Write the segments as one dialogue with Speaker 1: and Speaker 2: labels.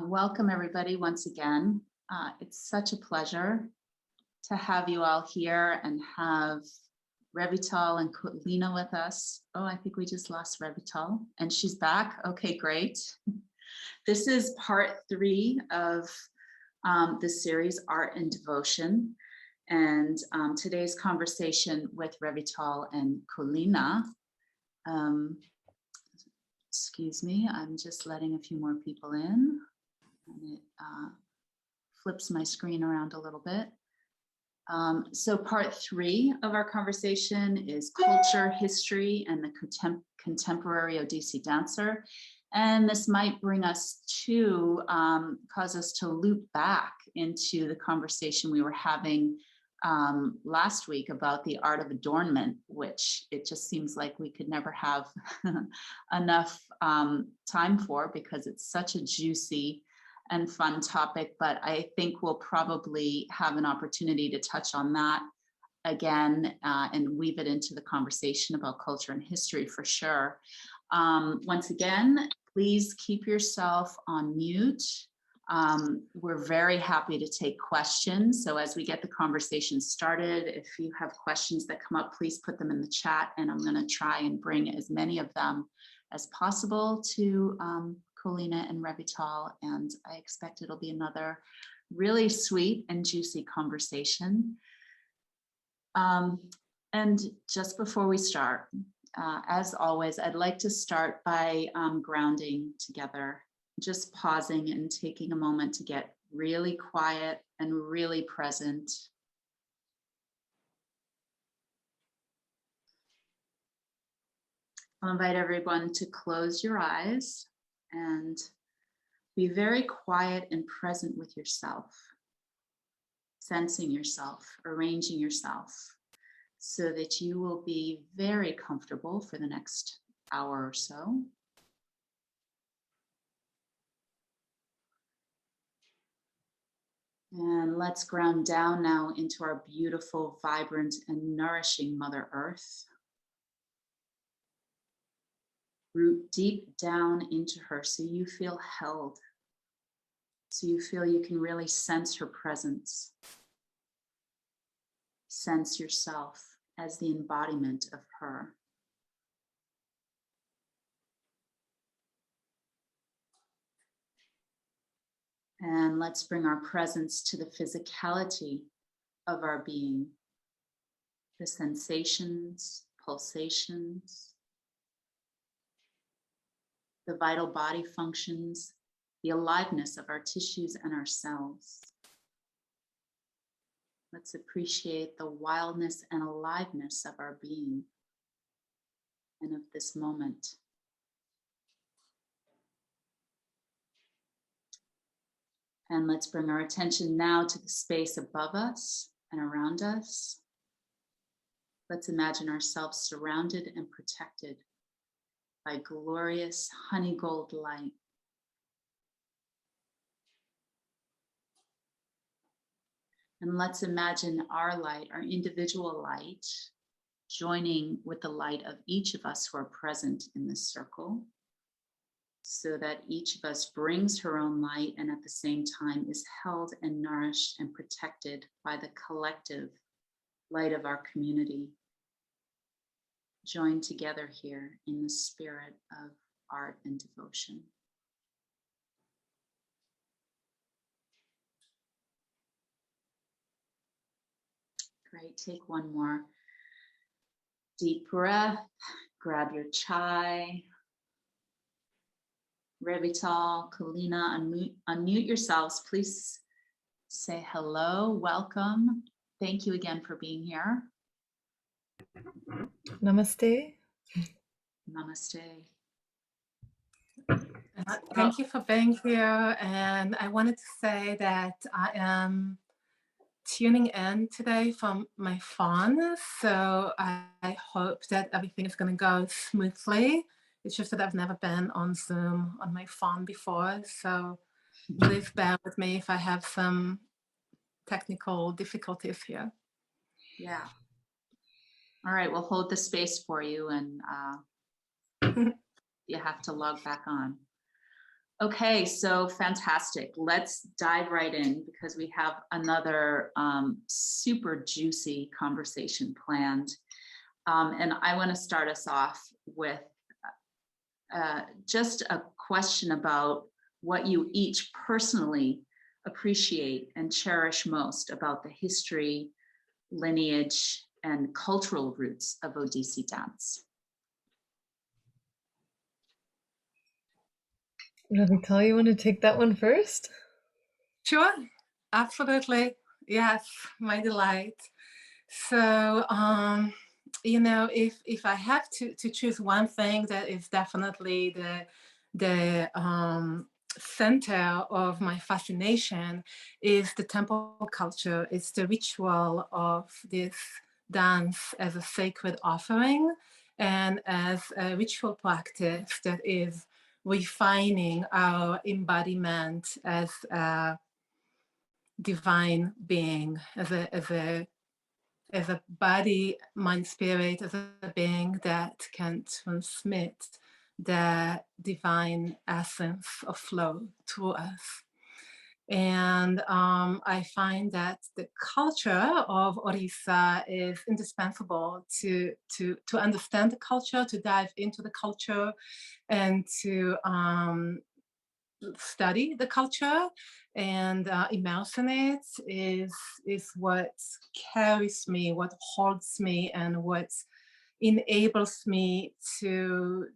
Speaker 1: Welcome everybody once again. It's such a pleasure to have you all here and have Revital and Colleena with us. Oh, I think we just lost Revital and she's back. Okay, great. This is part 3 of the series Art and Devotion. And today's conversation with Revital and Colleena. Excuse me, I'm just letting a few more people in. And it flips my screen around a little bit. So part 3 of our conversation is culture, history, and the contemporary Odissi dancer. And this might bring us to, cause us to loop back into the conversation we were having last week about the art of adornment, which it just seems like we could never have enough time for because it's such a juicy and fun topic, but I think we'll probably have an opportunity to touch on that again and weave it into the conversation about culture and history for sure. Once again, please keep yourself on mute. We're very happy to take questions. So as we get the conversation started, if you have questions that come up, please put them in the chat and I'm going to try and bring as many of them as possible to Colleena and Revital, and I expect it'll be another really sweet and juicy conversation. And just before we start, as always, I'd like to start by grounding together, just pausing and taking a moment to get really quiet and really present. I'll invite everyone to close your eyes and be very quiet and present with yourself, sensing yourself, arranging yourself so that you will be very comfortable for the next hour or so. And let's ground down now into our beautiful, vibrant, and nourishing Mother Earth. Root deep down into her so you feel held, so you feel you can really sense her presence. Sense yourself as the embodiment of her. And let's bring our presence to the physicality of our being, the sensations, pulsations, the vital body functions, the aliveness of our tissues and our cells. Let's appreciate the wildness and aliveness of our being and of this moment. And let's bring our attention now to the space above us and around us. Let's imagine ourselves surrounded and protected by glorious honey gold light. And let's imagine our light, our individual light, joining with the light of each of us who are present in this circle, so that each of us brings her own light and at the same time is held and nourished and protected by the collective light of our community. Joined together here in the spirit of art and devotion. Great, take one more deep breath, grab your chai. Revital, Colleena, unmute yourselves. Please say hello, welcome. Thank you again for being here.
Speaker 2: Namaste.
Speaker 1: Namaste.
Speaker 3: Thank you for being here. And I wanted to say that I am tuning in today from my phone. So I hope that everything is going to go smoothly. It's just that I've never been on Zoom on my phone before. So please bear with me if I have some technical difficulties here.
Speaker 1: Yeah. All right, we'll hold the space for you and you have to log back on. Okay, so fantastic. Let's dive right in because we have another super juicy conversation planned. And I want to start us off with just a question about what you each personally appreciate and cherish most about the history, lineage, and cultural roots of Odissi dance.
Speaker 2: Revital, you want to take that one first?
Speaker 3: Sure, absolutely. Yes, my delight. So, if I have to choose one thing, that is definitely the center of my fascination is the temple culture. It's the ritual of this dance as a sacred offering and as a ritual practice that is refining our embodiment as a divine being, as a body, mind, spirit, as a being that can transmit the divine essence of flow to us. And I find that the culture of Orissa is indispensable to understand the culture, to dive into the culture, and to study the culture and immerse in it is what carries me, what holds me, and what enables me to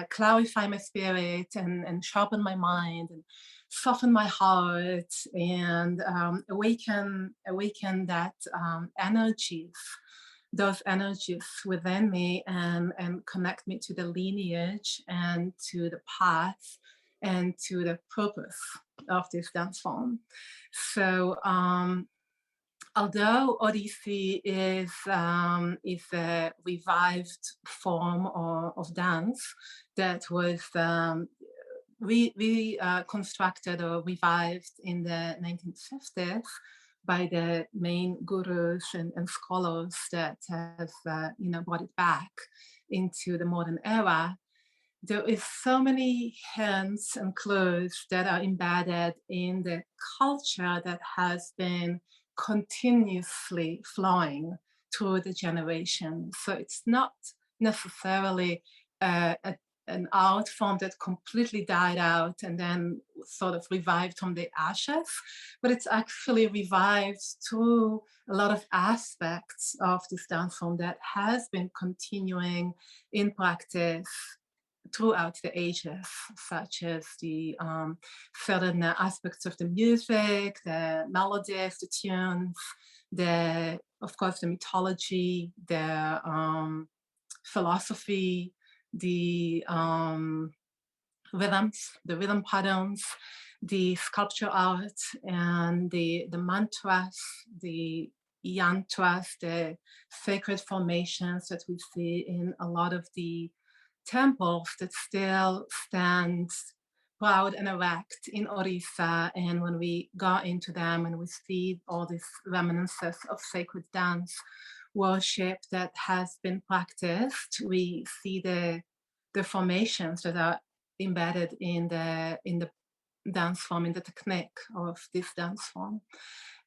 Speaker 3: clarify my spirit and sharpen my mind and soften my heart and awaken that energies, those energies within me, and connect me to the lineage and to the path and to the purpose of this dance form. So although Odissi is a revived form of dance that was reconstructed or revived in the 1950s by the main gurus and scholars that have brought it back into the modern era, there is so many hints and clues that are embedded in the culture that has been continuously flowing through the generations. So it's not necessarily an art form that completely died out and then sort of revived from the ashes, but it's actually revived through a lot of aspects of this dance form that has been continuing in practice throughout the ages, such as the certain aspects of the music, the melodies, the tunes, of course, the mythology, the philosophy, the rhythms, the rhythm patterns, the sculpture art, and the mantras, the yantras, the sacred formations that we see in a lot of the temples that still stand proud and erect in Orissa. And when we go into them and we see all these reminiscences of sacred dance worship that has been practiced, we see the formations that are embedded in the dance form, in the technique of this dance form.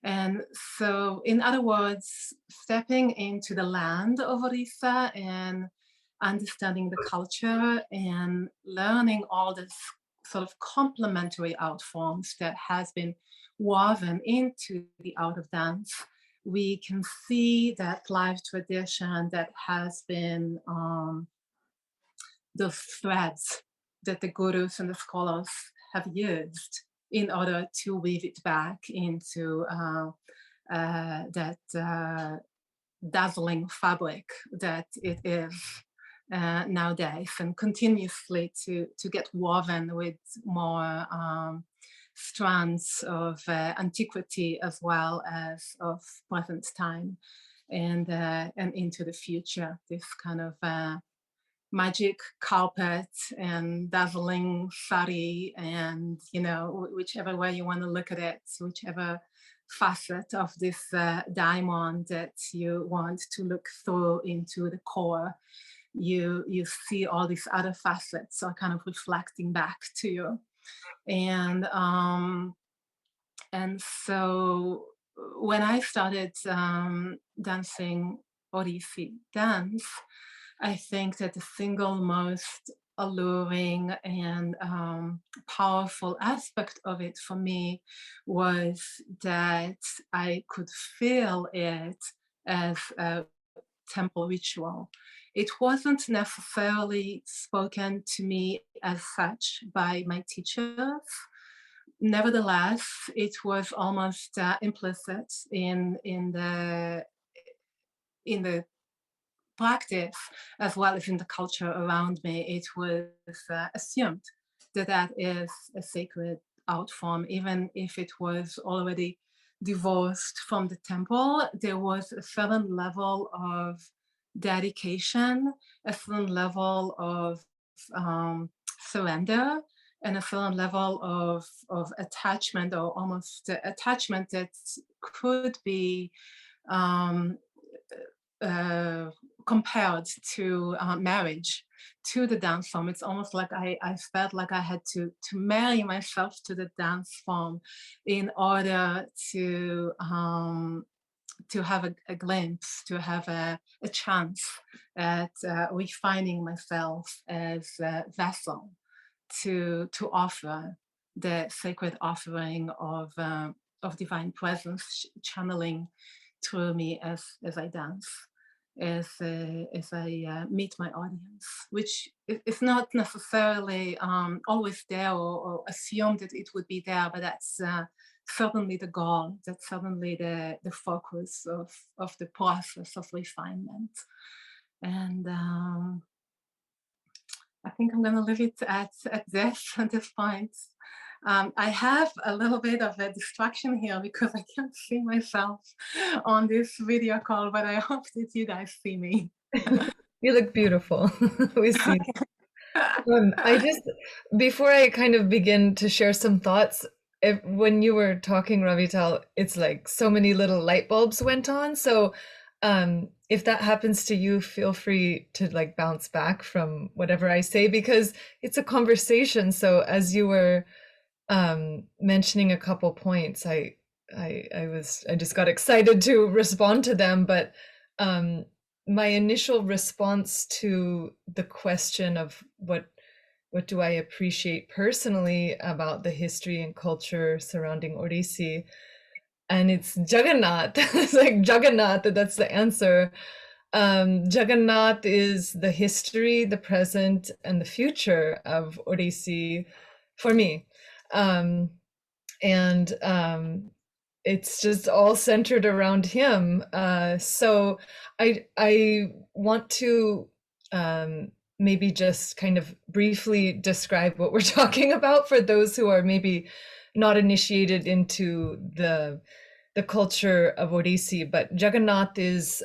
Speaker 3: And so, in other words, stepping into the land of Orissa and understanding the culture and learning all this sort of complementary art forms that has been woven into the art of dance, we can see that life tradition that has been those threads that the gurus and the scholars have used in order to weave it back into that dazzling fabric that it is nowadays, and continuously to get woven with more strands of antiquity as well as of present time and into the future. This kind of magic carpet and dazzling sari, and whichever way you want to look at it, whichever facet of this diamond that you want to look through into the core. you see all these other facets are kind of reflecting back to you. And so when I started dancing Odissi dance, I think that the single most alluring and powerful aspect of it for me was that I could feel it as a temple ritual. It wasn't necessarily spoken to me as such by my teachers. Nevertheless, it was almost implicit in the practice as well as in the culture around me. It was assumed that that is a sacred art form, even if it was already divorced from the temple. There was a certain level of dedication, a certain level of surrender, and a certain level of attachment, or almost attachment that could be um, compared to marriage, to the dance form. It's almost like I felt like I had to marry myself to the dance form in order to have a glimpse, to have a chance at refining myself as a vessel to offer the sacred offering of divine presence channeling through me as I dance, as I meet my audience, which is not necessarily always there or assumed that it would be there, but that's certainly the goal. That's certainly the focus of the process of refinement. And I think I'm going to leave it at this point. I have a little bit of a distraction here because I can't see myself on this video call, but I hope that you guys see me.
Speaker 2: You look beautiful. We see. I just, before I kind of begin to share some thoughts, when you were talking, Ravital, it's like so many little light bulbs went on. So if that happens to you, feel free to like bounce back from whatever I say, because it's a conversation. So as you were mentioning a couple points, I just got excited to respond to them. But my initial response to the question of what do I appreciate personally about the history and culture surrounding Odissi, and it's Jagannath. It's like Jagannath, that's the answer. Jagannath is the history, the present, and the future of Odissi for me. It's just all centered around him. So I want to maybe just kind of briefly describe what we're talking about for those who are maybe not initiated into the culture of Odissi. But Jagannath is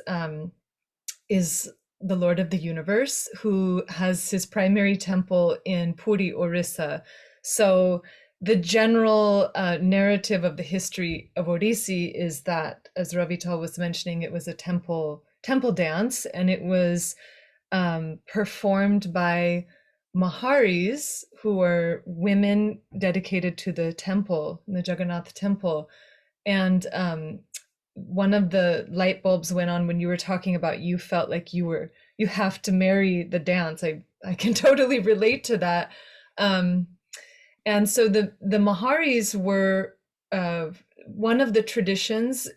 Speaker 2: the Lord of the universe, who has his primary temple in Puri, Orissa. So the general narrative of the history of Odissi is that, as Ravital was mentioning, it was a temple dance, and it was performed by Maharis, who are women dedicated to the temple, the Jagannath temple. And one of the light bulbs went on when you were talking about you felt like you have to marry the dance. I can totally relate to that. And so the Maharis were one of the traditions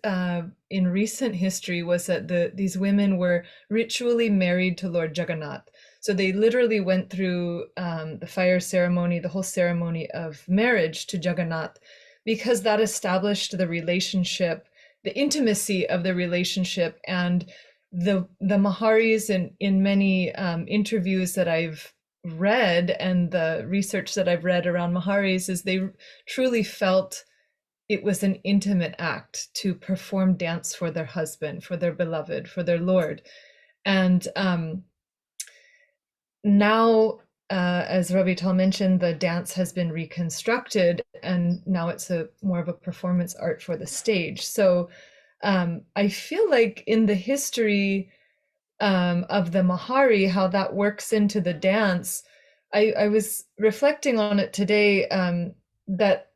Speaker 2: in recent history was that these women were ritually married to Lord Jagannath. So they literally went through the fire ceremony, the whole ceremony of marriage to Jagannath, because that established the relationship, the intimacy of the relationship. And the Maharis, in many interviews that I've read and the research that I've read around Maharis, is they truly felt it was an intimate act to perform dance for their husband, for their beloved, for their Lord. And now, as Ravital mentioned, the dance has been reconstructed, and now it's more of a performance art for the stage. So I feel like in the history, of the Mahari, how that works into the dance. I was reflecting on it today, that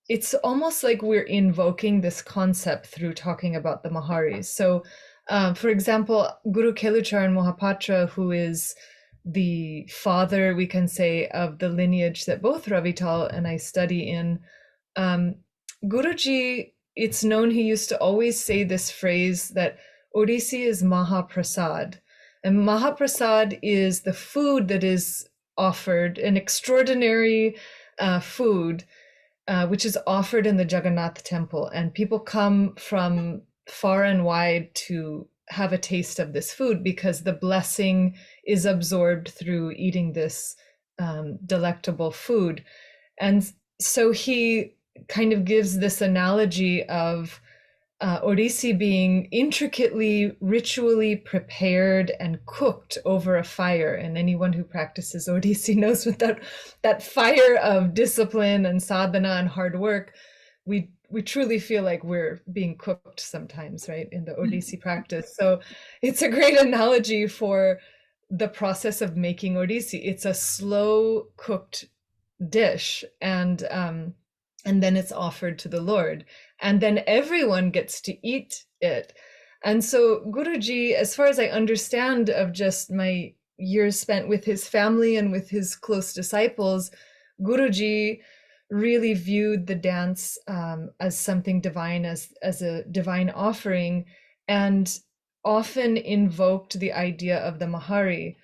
Speaker 2: it's almost like we're invoking this concept through talking about the Maharis. So, for example, Guru Kelucharan Mohapatra, who is the father, we can say, of the lineage that both Ravital and I study in, Guruji, it's known he used to always say this phrase that Odissi is Mahaprasad. And Mahaprasad is the food that is offered, an extraordinary food, which is offered in the Jagannath temple. And people come from far and wide to have a taste of this food because the blessing is absorbed through eating this delectable food. And so he kind of gives this analogy of Odissi being intricately, ritually prepared and cooked over a fire. And anyone who practices Odissi knows what that fire of discipline and sadhana and hard work, we truly feel like we're being cooked sometimes, right, in the Odissi practice. So it's a great analogy for the process of making Odissi. It's a slow cooked dish, and then it's offered to the Lord, and then everyone gets to eat it. And so Guruji, as far as I understand of just my years spent with his family and with his close disciples, Guruji really viewed the dance as something divine, as a divine offering, and often invoked the idea of the Mahari,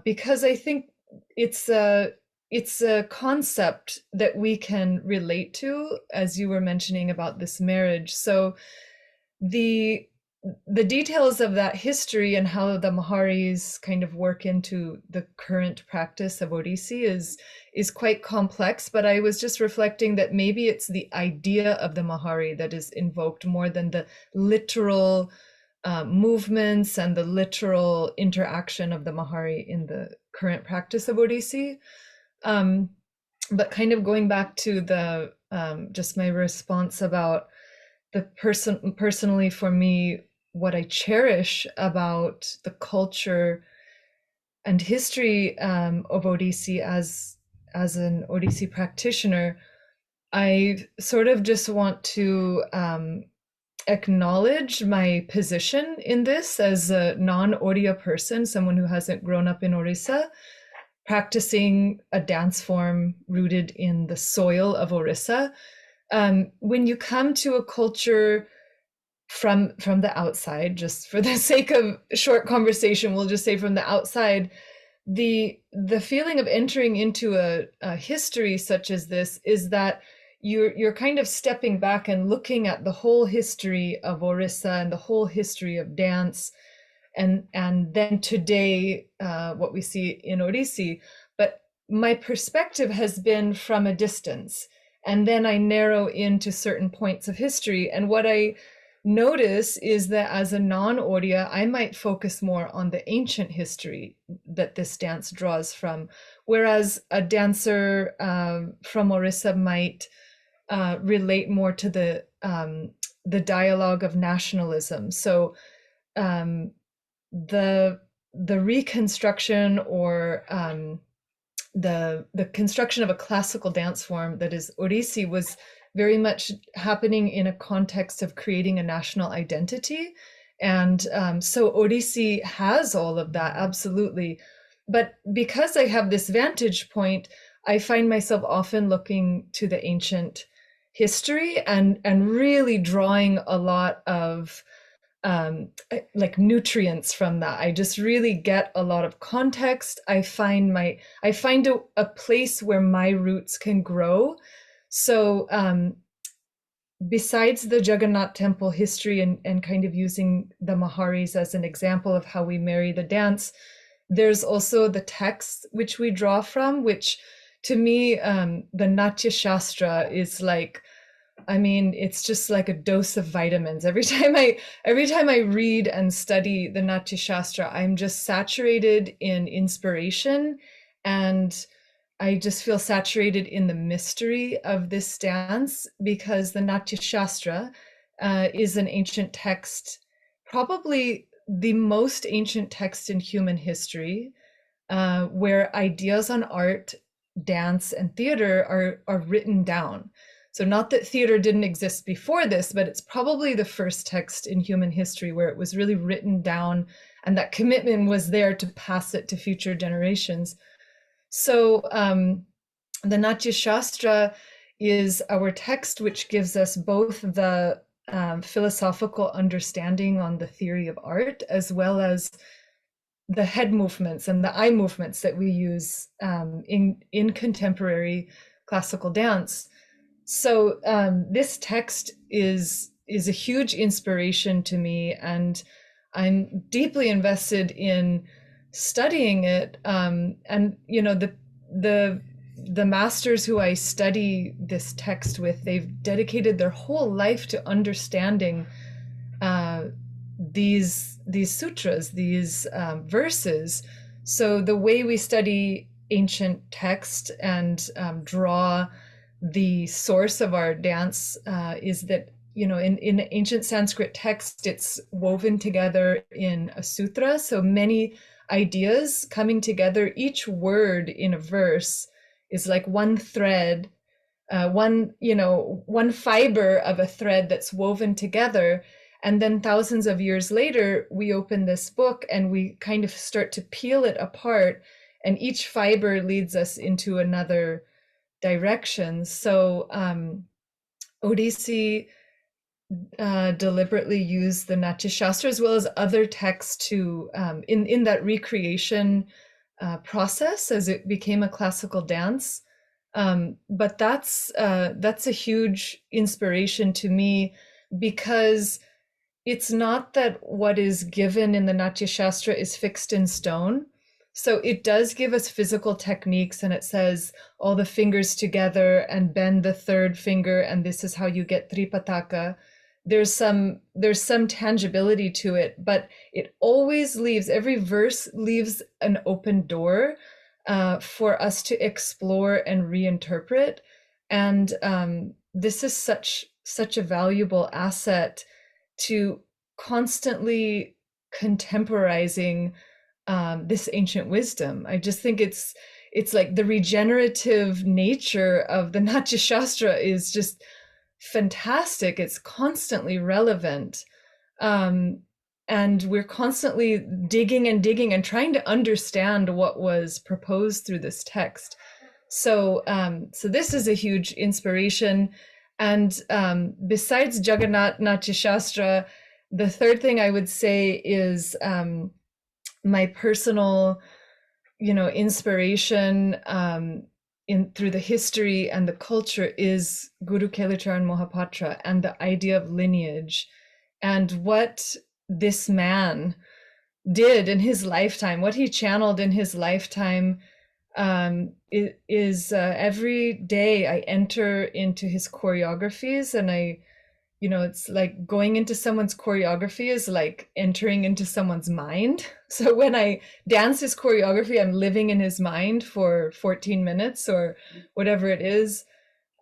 Speaker 2: because I think it's a concept that we can relate to, as you were mentioning about this marriage. So the details of that history and how the Maharis kind of work into the current practice of Odissi is quite complex, but I was just reflecting that maybe it's the idea of the Mahari that is invoked more than the literal movements and the literal interaction of the Mahari in the current practice of Odissi. But kind of going back to the just my response about the personally for me, what I cherish about the culture and history of Odissi as an Odissi practitioner, I sort of just want to acknowledge my position in this as a non-Odia person, someone who hasn't grown up in Orissa, practicing a dance form rooted in the soil of Orissa. When you come to a culture from the outside, just for the sake of short conversation, we'll just say from the outside, the feeling of entering into a history such as this is that you're kind of stepping back and looking at the whole history of Orissa and the whole history of dance, and then today what we see in Odissi. But my perspective has been from a distance, and then I narrow into certain points of history. And what I notice is that as a non-Odia, I might focus more on the ancient history that this dance draws from, whereas a dancer from Orissa might relate more to the dialogue of nationalism. So the reconstruction or the construction of a classical dance form that is Odissi was very much happening in a context of creating a national identity. And so Odissi has all of that, absolutely. But because I have this vantage point, I find myself often looking to the ancient history and really drawing a lot of like nutrients from that. I just really get a lot of context. I find a place where my roots can grow. So besides the Jagannath temple history and kind of using the Maharis as an example of how we marry the dance, there's also the text which we draw from, which to me, the Natya Shastra is like, I mean, it's just like a dose of vitamins. Every time I read and study the Natya Shastra, I'm just saturated in inspiration, and I just feel saturated in the mystery of this dance, because the Natya Shastra is an ancient text, probably the most ancient text in human history, where ideas on art, dance, and theater are written down. So not that theater didn't exist before this, but it's probably the first text in human history where it was really written down, and that commitment was there to pass it to future generations. So the Natya Shastra is our text which gives us both the philosophical understanding on the theory of art, as well as the head movements and the eye movements that we use in contemporary classical dance. So this text is a huge inspiration to me, and I'm deeply invested in studying it. And you know, the masters who I study this text with, they've dedicated their whole life to understanding these sutras, these verses. So the way we study ancient text and draw the source of our dance is that, you know, in ancient Sanskrit text, it's woven together in a sutra. So many ideas coming together. Each word in a verse is like one thread, one fiber of a thread that's woven together. And then thousands of years later, we open this book and we kind of start to peel it apart, and each fiber leads us into another direction. So Odissi deliberately used the Natya Shastra as well as other texts to in that recreation process as it became a classical dance. But that's a huge inspiration to me, because it's not that what is given in the Natya Shastra is fixed in stone. So it does give us physical techniques, and it says all the fingers together and bend the third finger, and this is how you get Tripataka. There's some tangibility to it, but it always leaves, every verse leaves an open door for us to explore and reinterpret. And this is such a valuable asset to constantly contemporizing this ancient wisdom. I just think it's like the regenerative nature of the Natya Shastra is just fantastic. It's constantly relevant. And we're constantly digging and trying to understand what was proposed through this text. So this is a huge inspiration. And besides Jagannath Natya Shastra, the third thing I would say is my personal, inspiration through the history and the culture is Guru Kelucharan Mohapatra and the idea of lineage, and what this man did in his lifetime, what he channeled in his lifetime. Is every day I enter into his choreographies, and it's like going into someone's choreography is like entering into someone's mind. So when I dance his choreography, I'm living in his mind for 14 minutes or whatever it is.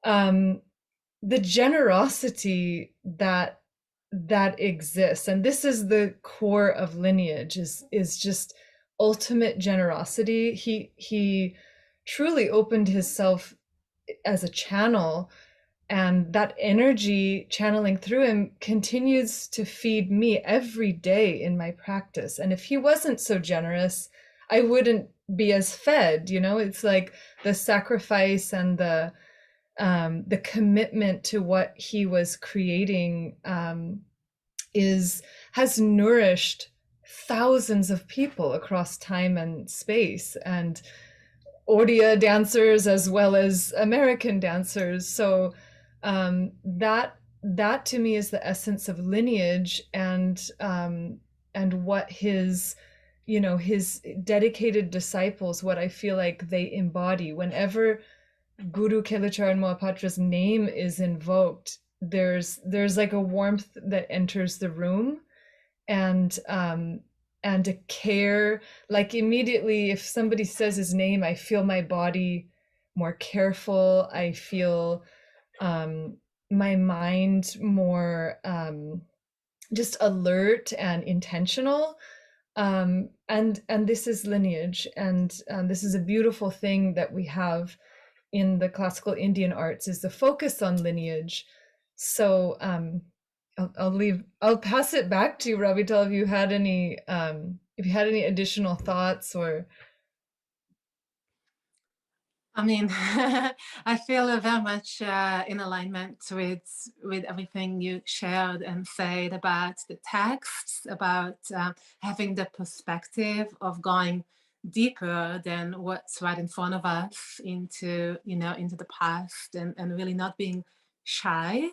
Speaker 2: The generosity that exists, and this is the core of lineage, is just ultimate generosity. He truly opened himself as a channel, and that energy channeling through him continues to feed me every day in my practice. And if he wasn't so generous, I wouldn't be as fed. It's like the sacrifice and the commitment to what he was creating has nourished thousands of people across time and space, and Odia dancers as well as American dancers. So that to me is the essence of lineage, and what his dedicated disciples, what I feel like they embody. Whenever Guru Kelucharan Mohapatra's name is invoked, there's like a warmth that enters the room, and a care. Like immediately, if somebody says his name, I feel my body more careful. I feel my mind more just alert and intentional. And this is lineage, and this is a beautiful thing that we have in the classical Indian arts, is the focus on lineage. So I'll pass it back to you, Revital, if you had any additional thoughts or.
Speaker 3: I mean, I feel very much in alignment with everything you shared and said about the texts, about having the perspective of going deeper than what's right in front of us into the past, and really not being shy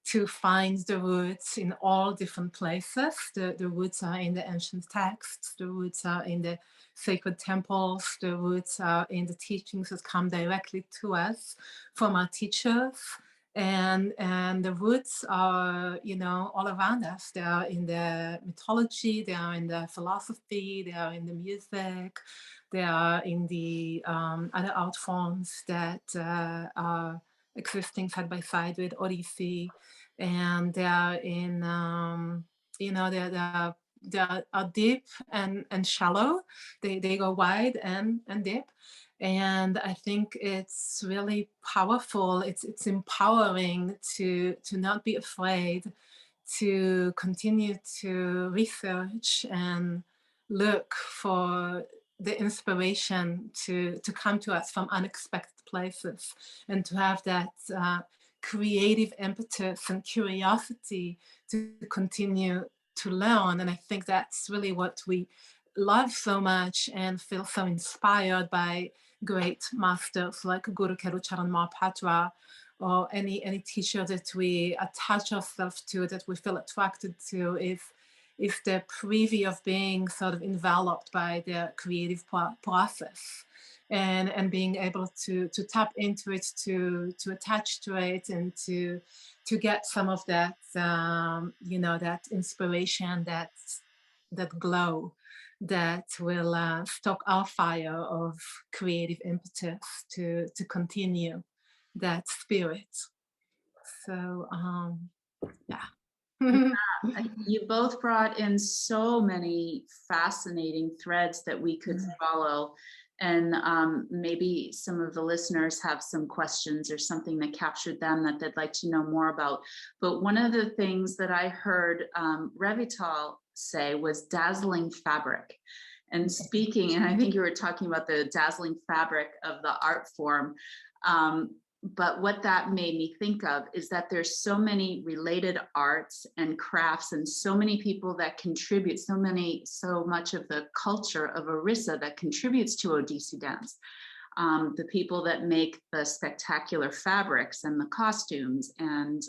Speaker 3: to find the roots in all different places. The roots are in the ancient texts, the roots are in the sacred temples, the roots are in the teachings that come directly to us from our teachers. And the roots are, all around us. They are in the mythology, they are in the philosophy, they are in the music, they are in the other art forms that are existing side by side with Odissi. And they are in, they are deep and shallow. They go wide and deep. And I think it's really powerful. It's empowering to not be afraid to continue to research and look for the inspiration to come to us from unexpected places, and to have that creative impetus and curiosity to continue to learn. And I think that's really what we love so much and feel so inspired by great masters like Guru Kerucharan Mahapatra, or any teacher that we attach ourselves to, that we feel attracted to, is the privy of being sort of enveloped by the creative process, and being able to tap into it, to attach to it, and to get some of that that inspiration, that glow that will stoke our fire of creative impetus to continue that spirit. So yeah.
Speaker 1: You both brought in so many fascinating threads that we could follow. And maybe some of the listeners have some questions or something that captured them that they'd like to know more about. But one of the things that I heard Revital say was dazzling fabric. And speaking, and I think you were talking about the dazzling fabric of the art form. But what that made me think of is that there's so many related arts and crafts, and so many people that contribute, so much of the culture of Orissa that contributes to Odissi dance. The people that make the spectacular fabrics and the costumes, and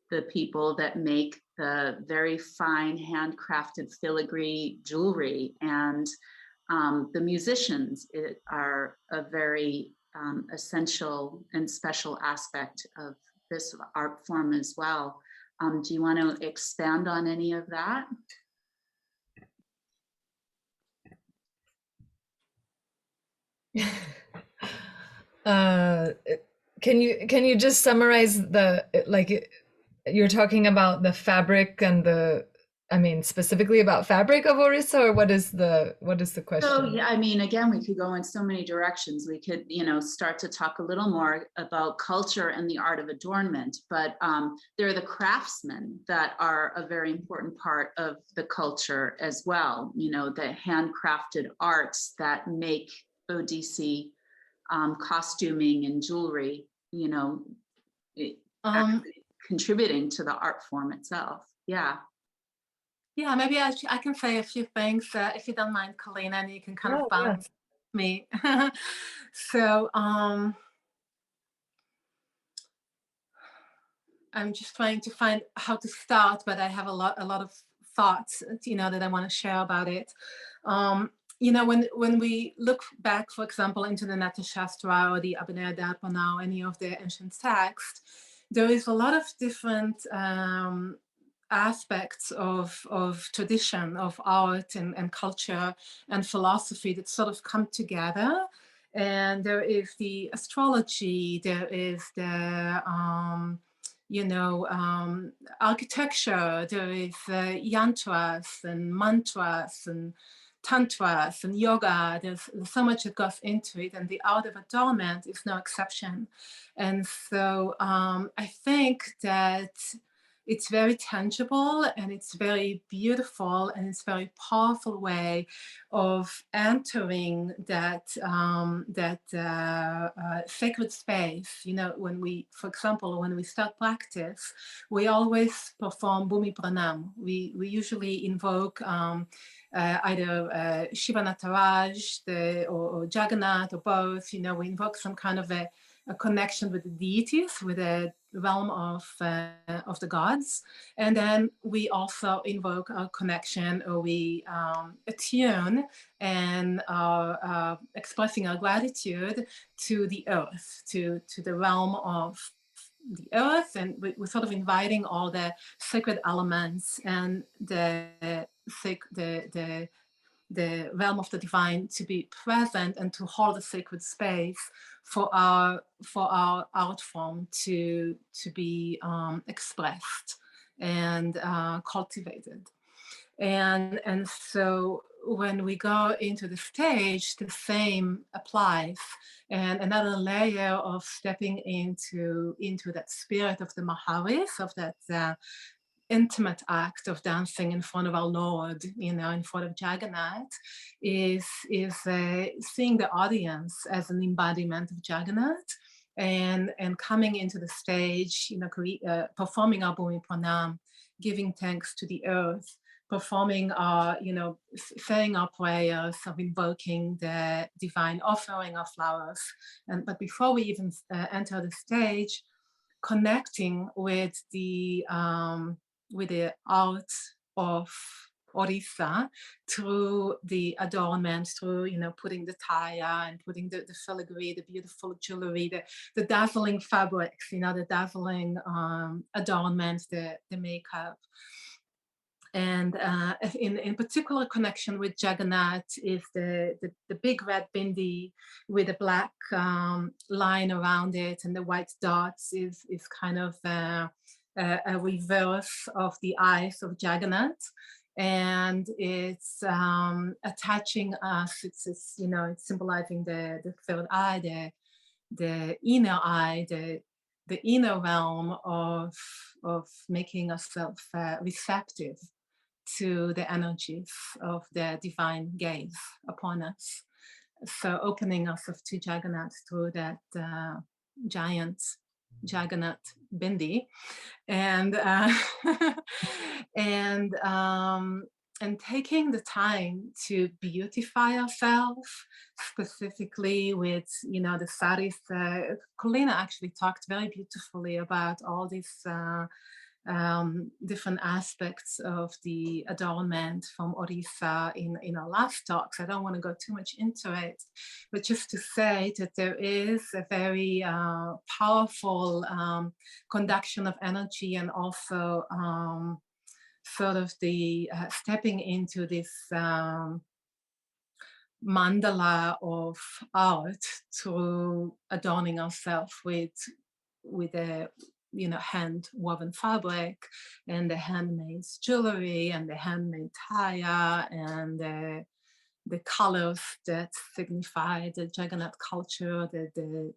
Speaker 1: the people that make the very fine handcrafted filigree jewelry, and the musicians are a very essential and special aspect of this art form as well. Do you want to expand on any of that?
Speaker 2: Can you just summarize you're talking about the fabric and specifically about fabric of Orissa, or what is the question?
Speaker 1: So yeah, I mean, again, we could go in so many directions. We could, start to talk a little more about culture and the art of adornment, but there are the craftsmen that are a very important part of the culture as well. The handcrafted arts that make Odissi costuming and jewelry, actually contributing to the art form itself. Yeah.
Speaker 3: Yeah, maybe I can say a few things, if you don't mind, Colleena, and you can kind of bounce me. So I'm just trying to find how to start, but I have a lot of thoughts, that I want to share about it. When we look back, for example, into the Natya Shastra or the Abhinaya Darpana or any of the ancient texts, there is a lot of different aspects of tradition, of art and culture and philosophy that sort of come together. And there is the astrology, there is the architecture, there is yantras and mantras and tantras and yoga. There's so much that goes into it, and the art of adornment is no exception. And so I think that it's very tangible and it's very beautiful and it's very powerful way of entering that sacred space. When we, for example, when we start practice, we always perform Bhumi Pranam. We usually invoke either Shiva Nataraj or Jagannath or both. We invoke some kind of a connection with the deities, with the realm of the gods, and then we also invoke our connection, or we attune and are expressing our gratitude to the earth, to the realm of the earth, and we're sort of inviting all the sacred elements and the realm of the divine to be present and to hold a sacred space for our art form to be expressed and cultivated. And so when we go into the stage, the same applies. And another layer of stepping into that spirit of the Maharis, of that intimate act of dancing in front of our Lord, in front of Jagannath, is seeing the audience as an embodiment of Jagannath, and coming into the stage, performing our Bhumi Pranam, giving thanks to the earth, performing our, saying our prayers of invoking the divine, offering our flowers, but before we even enter the stage, connecting with the art of Orissa through the adornment, through putting the taya and putting the filigree, the beautiful jewelry, the dazzling fabrics, the dazzling adornments, the makeup. And in particular connection with Jagannath is the big red bindi with a black line around it, and the white dots is kind of a reverse of the eyes of Jagannath, and it's attaching us. It's symbolizing the third eye, the inner eye, the inner realm of making ourselves receptive to the energies of the divine gaze upon us. So opening ourselves to Jagannath through that giant Jagannath bindi, and and taking the time to beautify ourselves, specifically with the saris. Colleena actually talked very beautifully about all these different aspects of the adornment from Orissa in our last talks. I don't want to go too much into it, but just to say that there is a very powerful conduction of energy, and also sort of the stepping into this mandala of art through adorning ourselves with a hand woven fabric, and the handmade jewelry, and the handmade taya, and the colors that signify the Jagannath culture, the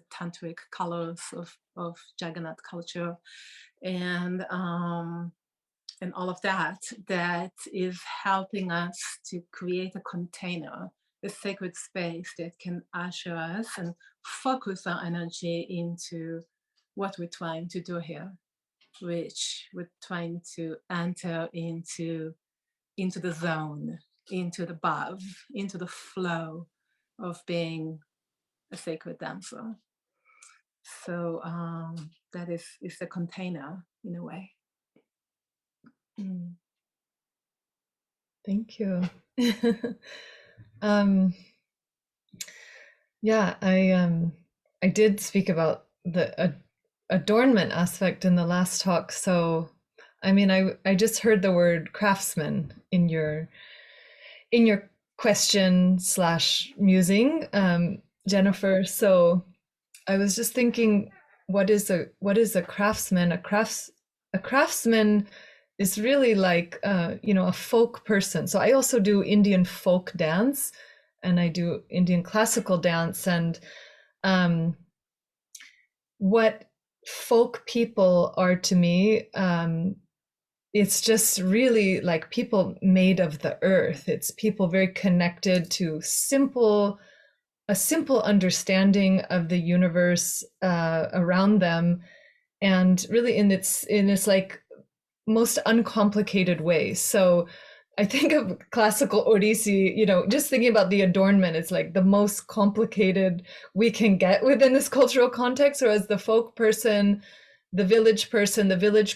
Speaker 3: tantric colors of Jagannath culture, and all of that is helping us to create a container, a sacred space that can usher us and focus our energy into what we're trying to do here, which we're trying to enter into the zone, into the bhav, into the flow of being a sacred dancer. So that is the container in a way.
Speaker 2: Thank you. Yeah, I did speak about the adornment aspect in the last talk. So, I mean, I just heard the word craftsman in your question / musing, Jennifer. So I was just thinking, what is a craftsman? A craftsman is really like a folk person. So I also do Indian folk dance, and I do Indian classical dance, and what folk people are to me, it's just really like people made of the earth. It's people very connected to a simple understanding of the universe around them, and really in its like most uncomplicated way. So I think of classical Odissi, just thinking about the adornment, it's like the most complicated we can get within this cultural context. Whereas the folk person, the village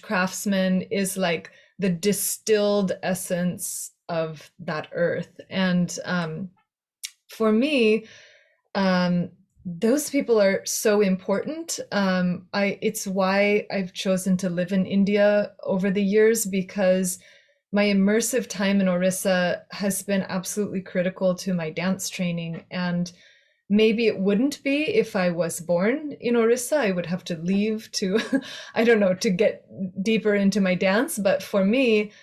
Speaker 2: craftsman is like the distilled essence of that earth. And for me, those people are so important. It's why I've chosen to live in India over the years, because my immersive time in Orissa has been absolutely critical to my dance training. And maybe it wouldn't be if I was born in Orissa. I would have to leave to, I don't know, to get deeper into my dance. But for me,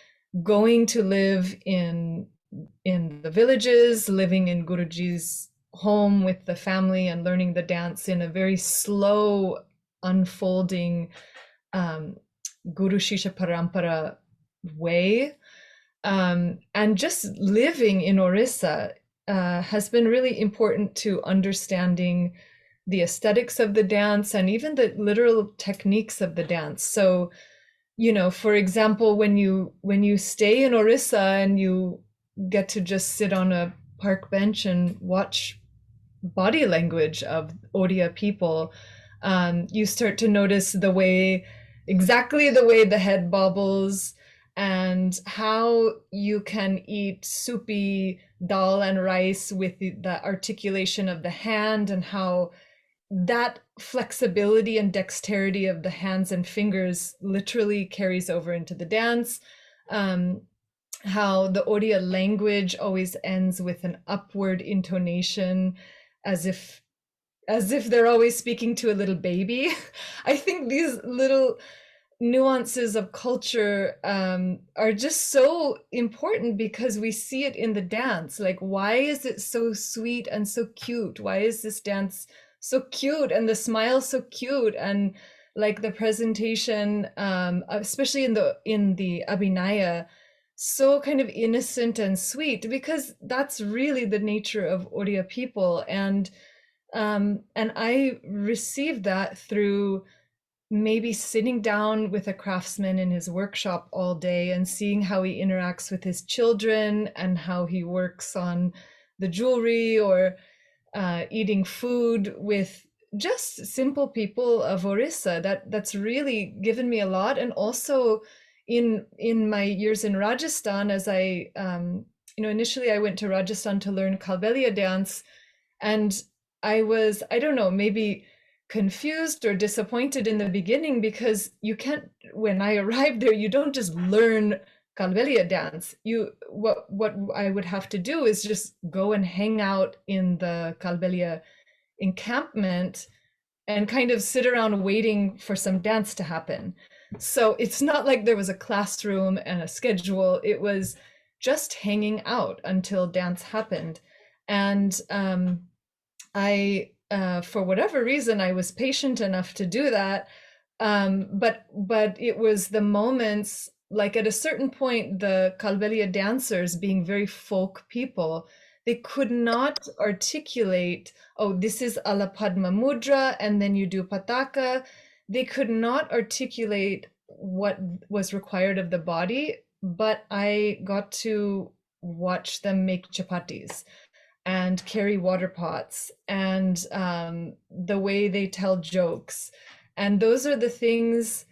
Speaker 2: going to live in the villages, living in Guruji's home with the family and learning the dance in a very slow unfolding Guru Shishya Parampara way, and just living in Orissa has been really important to understanding the aesthetics of the dance and even the literal techniques of the dance. So, for example, when you stay in Orissa and you get to just sit on a park bench and watch body language of Odia people, you start to notice exactly the way the head bobbles, and how you can eat soupy dal and rice with the articulation of the hand, and how that flexibility and dexterity of the hands and fingers literally carries over into the dance. How the Odia language always ends with an upward intonation, as if they're always speaking to a little baby. I think these little nuances of culture are just so important, because we see it in the dance. Like, why is it so sweet and so cute? Why is this dance so cute, and the smile so cute, and like the presentation, especially in the Abhinaya, so kind of innocent and sweet? Because that's really the nature of Odia people. And I received that through maybe sitting down with a craftsman in his workshop all day and seeing how he interacts with his children and how he works on the jewelry, or eating food with just simple people of Orissa. That's really given me a lot. And also in my years in Rajasthan, as I initially I went to Rajasthan to learn Kalbelia dance, and I was, I don't know, maybe confused or disappointed in the beginning, because when I arrived there, you don't just learn Kalbelia dance. What I would have to do is just go and hang out in the Kalbelia encampment and kind of sit around waiting for some dance to happen. So it's not like there was a classroom and a schedule. It was just hanging out until dance happened. And I, for whatever reason, I was patient enough to do that. But it was the moments, like at a certain point, the Kalbelia dancers, being very folk people, they could not articulate, oh, this is Ala Padma Mudra, and then you do Pataka. They could not articulate what was required of the body, but I got to watch them make chapatis and carry water pots, and the way they tell jokes. And those are the things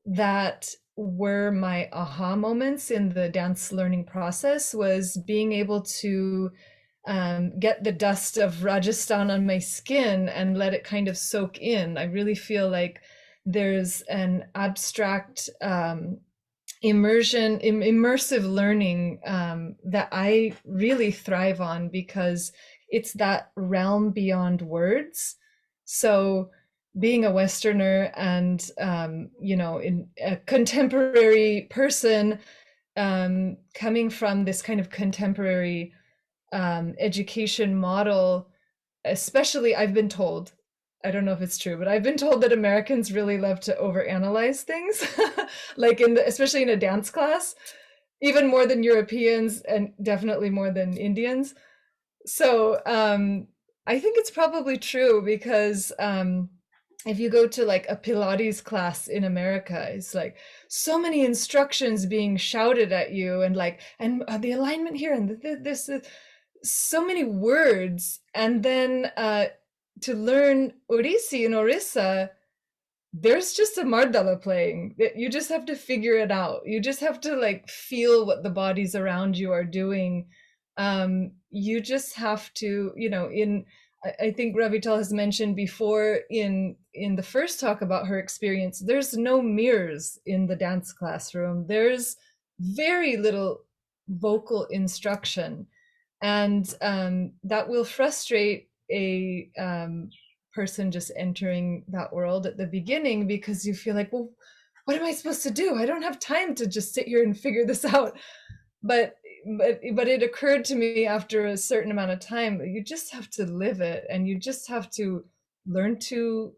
Speaker 2: that were my aha moments in the dance learning process, was being able to get the dust of Rajasthan on my skin and let it kind of soak in. I really feel like there's an abstract immersive learning that I really thrive on, because it's that realm beyond words. So being a Westerner and, in a contemporary person, coming from this kind of contemporary education model, especially I've been told, I don't know if it's true, but I've been told that Americans really love to overanalyze things, like especially in a dance class, even more than Europeans and definitely more than Indians. So I think it's probably true because if you go to like a Pilates class in America, it's like so many instructions being shouted at you and like, and the alignment here and this, so many words. And then to learn Odissi and Orissa, there's just a mardala playing. You just have to figure it out. You just have to like feel what the bodies around you are doing. You just have to, I think Revital has mentioned before in the first talk about her experience, there's no mirrors in the dance classroom. There's very little vocal instruction. And that will frustrate a person just entering that world at the beginning, because you feel like, well, what am I supposed to do? I don't have time to just sit here and figure this out. But it occurred to me after a certain amount of time that you just have to live it, and you just have to learn to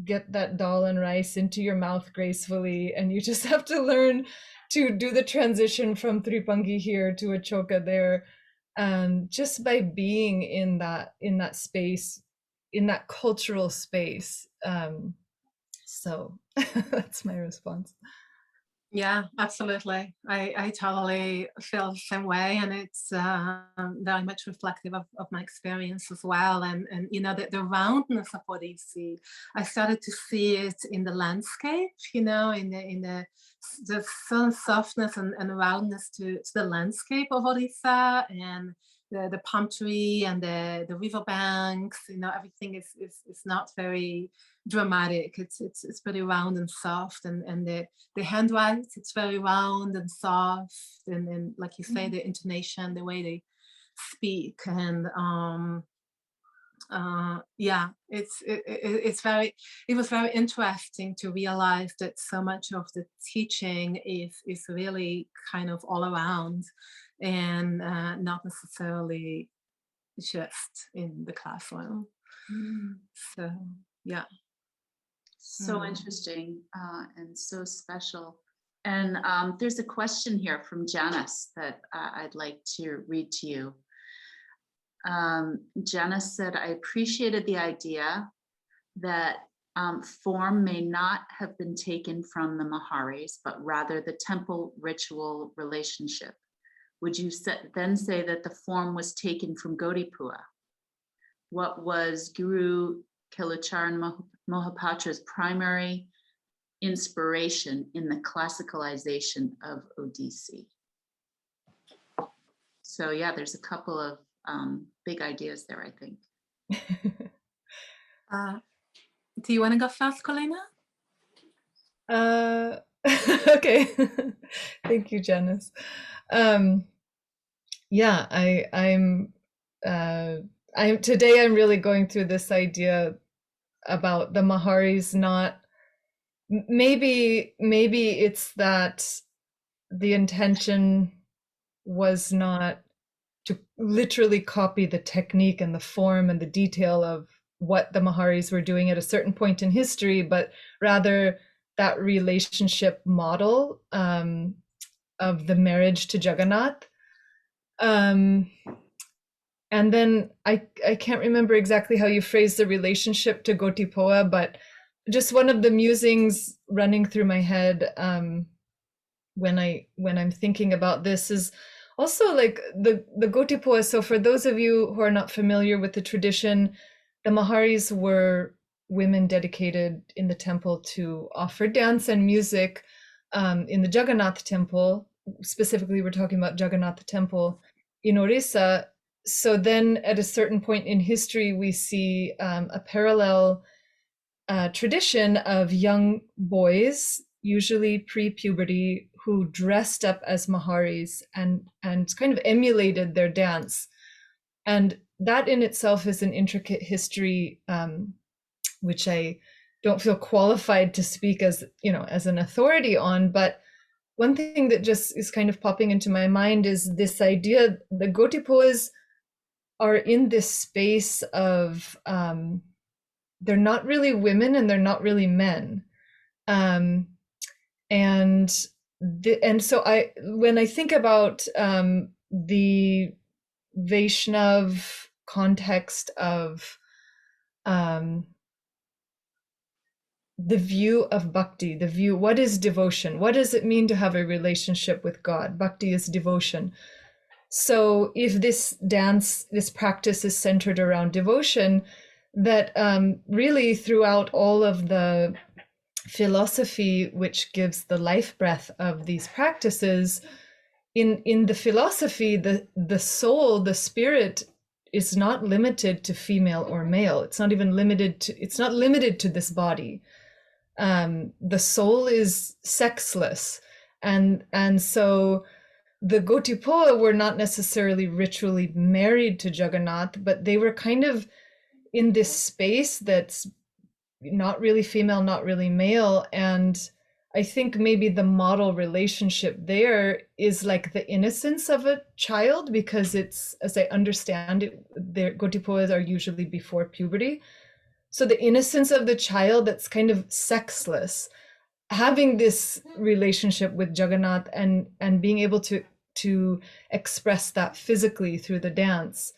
Speaker 2: get that dal and rice into your mouth gracefully, and you just have to learn to do the transition from tripangi here to a choka there, just by being in that space, in that cultural space. So that's my response.
Speaker 3: Yeah, absolutely. I totally feel the same way, and it's very much reflective of my experience as well. And the roundness of Odissi, I started to see it in the landscape, in the certain softness and roundness to the landscape of Orissa, and the palm tree and the river banks. Everything is not very dramatic. It's pretty round and soft, and the handwriting, it's very round and soft, and like you say, the intonation, the way they speak, and it was very interesting to realize that so much of the teaching is really kind of all around, and not necessarily just in the classroom. So yeah.
Speaker 1: So interesting and so special. And there's a question here from Janice that I'd like to read to you. Janice said, I appreciated the idea that form may not have been taken from the Maharis, but rather the temple ritual relationship. Would you then say that the form was taken from Gautipua? What was Guru Kelucharan Mohapatra's primary inspiration in the classicalization of Odissi? So yeah, there's a couple of big ideas there, I think.
Speaker 3: Do you want to go first, Colleena?
Speaker 2: Okay. Thank you, Janice. Yeah, I'm today I'm really going through this idea about the Maharis not, maybe it's that the intention was not to literally copy the technique and the form and the detail of what the Maharis were doing at a certain point in history, but rather that relationship model of the marriage to Jagannath. And then I can't remember exactly how you phrased the relationship to Gotipoa, but just one of the musings running through my head when I'm thinking about this is also like the Gotipoa. So for those of you who are not familiar with the tradition, the Maharis were women dedicated in the temple to offer dance and music in the Jagannath temple. Specifically, we're talking about Jagannath temple in Orissa. So then at a certain point in history, we see a parallel tradition of young boys, usually pre-puberty, who dressed up as Maharis and kind of emulated their dance. And that in itself is an intricate history, which I don't feel qualified to speak as, you know, as an authority on. But one thing that just is kind of popping into my mind is this idea: the Gotipoas are in this space of they're not really women and they're not really men, and so when I think about the Vaishnav context of the view of bhakti, the view, what is devotion? What does it mean to have a relationship with God? Bhakti is devotion. So if this dance, this practice is centered around devotion, that really throughout all of the philosophy which gives the life breath of these practices, in the philosophy, the soul, the spirit is not limited to female or male. It's not even limited to this body. The soul is sexless, and so the Gotipoa were not necessarily ritually married to Jagannath, but they were kind of in this space that's not really female, not really male. And I think maybe the model relationship there is like the innocence of a child, because it's, as I understand it, their Gotipoas are usually before puberty. So the innocence of the child that's kind of sexless, having this relationship with Jagannath and being able to express that physically through the dance.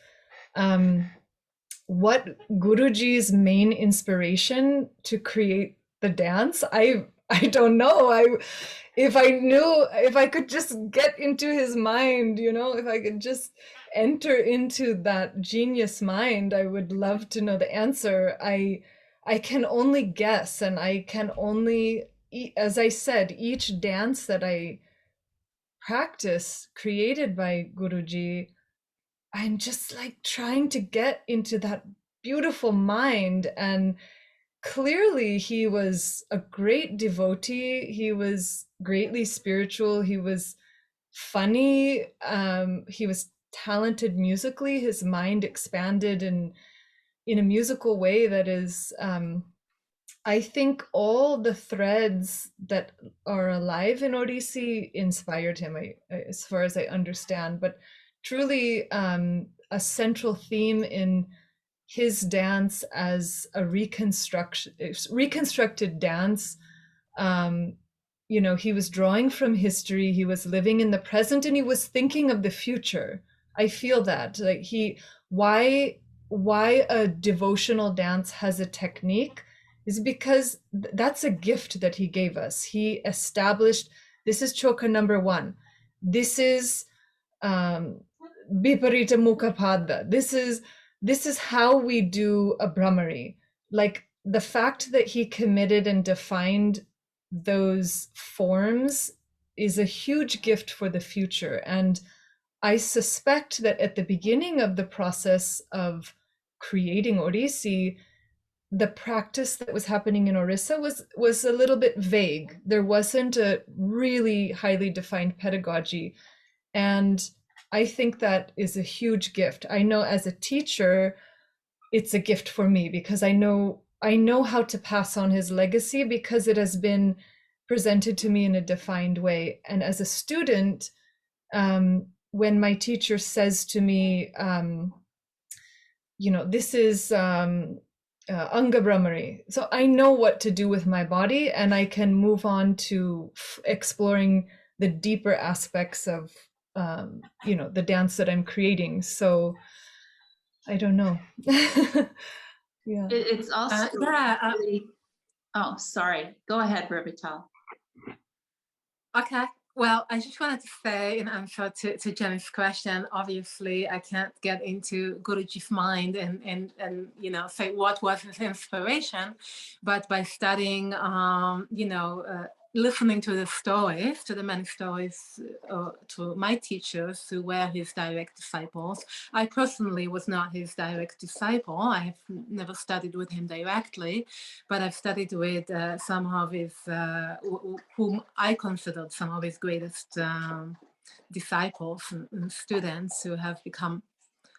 Speaker 2: What Guruji's main inspiration to create the dance, I don't know. If I could just get into his mind, you know, if I could just enter into that genius mind, I would love to know the answer. I can only guess, and I can only, as I said, each dance that I practice created by Guruji, I'm just like trying to get into that beautiful mind. And clearly he was a great devotee. He was greatly spiritual. He was funny. He was talented musically. His mind expanded in a musical way that is, I think all the threads that are alive in Odissi inspired him, as far as I understand. But truly, a central theme in his dance as a reconstructed dance. You know, he was drawing from history, he was living in the present, and he was thinking of the future. I feel that, like, why a devotional dance has a technique is because that's a gift that he gave us. He established, this is choka number 1. This is Viparita Mukha Padda. This is how we do a Brahmari. Like, the fact that he committed and defined those forms is a huge gift for the future. And I suspect that at the beginning of the process of creating Odissi, the practice that was happening in Orissa was a little bit vague. There wasn't a really highly defined pedagogy. And I think that is a huge gift. I know as a teacher, it's a gift for me, because I know how to pass on his legacy, because it has been presented to me in a defined way. And as a student, when my teacher says to me, you know, this is Anga Brahmari, so I know what to do with my body, and I can move on to exploring the deeper aspects of you know, the dance that I'm creating. So I don't know. Yeah.
Speaker 1: It's also really, oh, sorry. Go ahead, Revital.
Speaker 3: Okay. Well, I just wanted to say in answer to Jenny's question, obviously I can't get into Guruji's mind and you know, say what was his inspiration, but by studying, you know, listening to the stories, to the many stories, to my teachers who were his direct disciples. I personally was not his direct disciple. I have never studied with him directly, but I've studied with some of his, whom I considered some of his greatest disciples and students who have become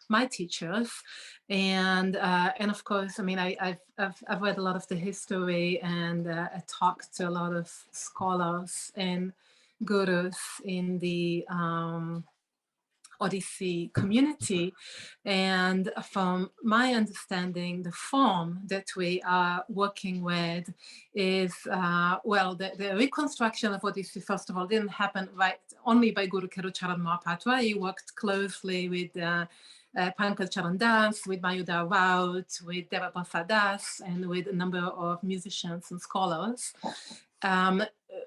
Speaker 3: my teachers, and of course, I mean, I've read a lot of the history, and I talked to a lot of scholars and gurus in the Odissi community. And from my understanding, the form that we are working with is, well, the reconstruction of Odissi, first of all, didn't happen only by Guru Kerucharan Mahapatra. He worked closely with Pankaj Charan Das, with Mayuda Raut, with Devaprasad Das, and with a number of musicians and scholars.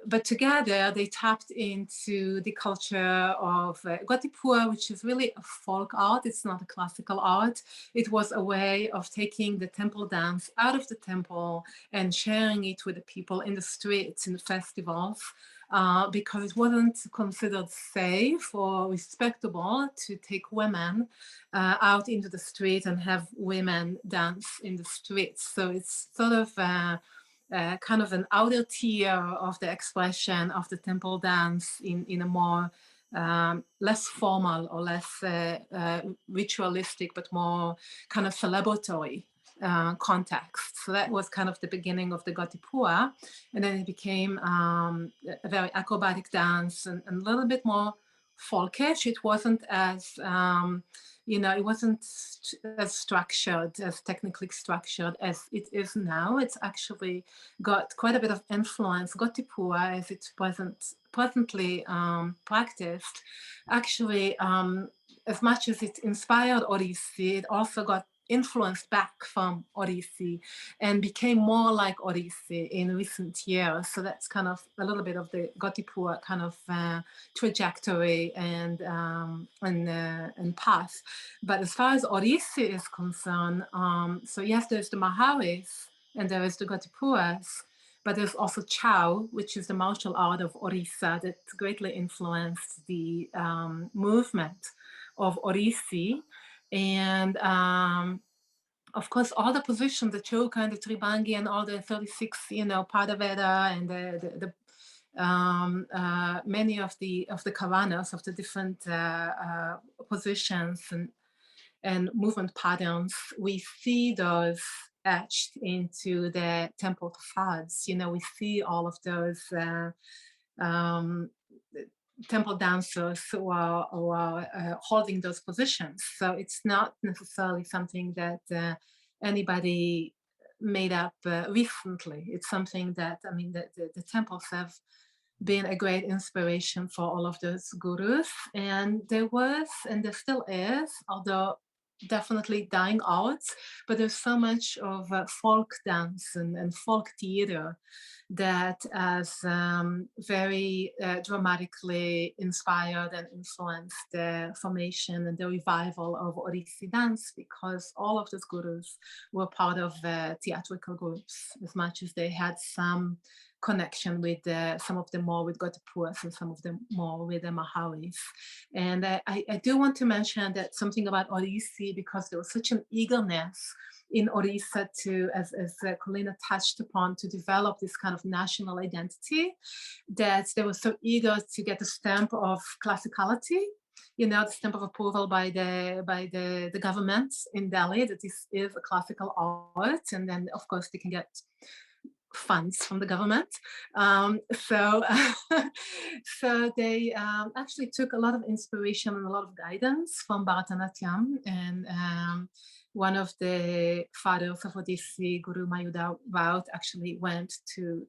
Speaker 3: But together they tapped into the culture of Gotipur, which is really a folk art. It's not a classical art. It was a way of taking the temple dance out of the temple and sharing it with the people in the streets, in the festivals, because it wasn't considered safe or respectable to take women out into the street and have women dance in the streets. So it's sort of kind of an outer tier of the expression of the temple dance in a more less formal or less ritualistic, but more kind of celebratory context. So that was kind of the beginning of the Gotipur. And then it became a very acrobatic dance and a little bit more folkish. It wasn't as it wasn't as structured, as technically structured as it is now. It's actually got quite a bit of influence. Gotipur, as it's presently practiced, actually, as much as it inspired Odissi, it also got influenced back from Odissi and became more like Odissi in recent years. So that's kind of a little bit of the Gotipur kind of trajectory and path. But as far as Odissi is concerned, so yes, there's the Maharis and there is the Gotipuras, but there's also Chow, which is the martial art of Orissa that greatly influenced the movement of Odissi. And of course, all the positions, the Choka and the Tribangi and all the 36, Padaveda and the many of the kavanas of the different positions and movement patterns, we see those etched into the temple facades. We see all of those temple dancers who are holding those positions. So it's not necessarily something that anybody made up recently. It's something that, I mean, the temples have been a great inspiration for all of those gurus. And there was, and there still is, although definitely dying out, but there's so much of folk dance and folk theater that has very dramatically inspired and influenced the formation and the revival of Odissi dance, because all of those gurus were part of theatrical groups, as much as they had some connection with some of them more with Gotipuras and some of them more with the Maharis. And I do want to mention that something about Odissi, because there was such an eagerness in Orissa to, as Colleena touched upon, to develop this kind of national identity, that they were so eager to get a stamp of classicality, the stamp of approval by the government in Delhi that this is a classical art, and then of course they can get funds from the government. So they actually took a lot of inspiration and a lot of guidance from Bharatanatyam. And one of the fathers of Odissi, Guru Mayuda Raut, actually went to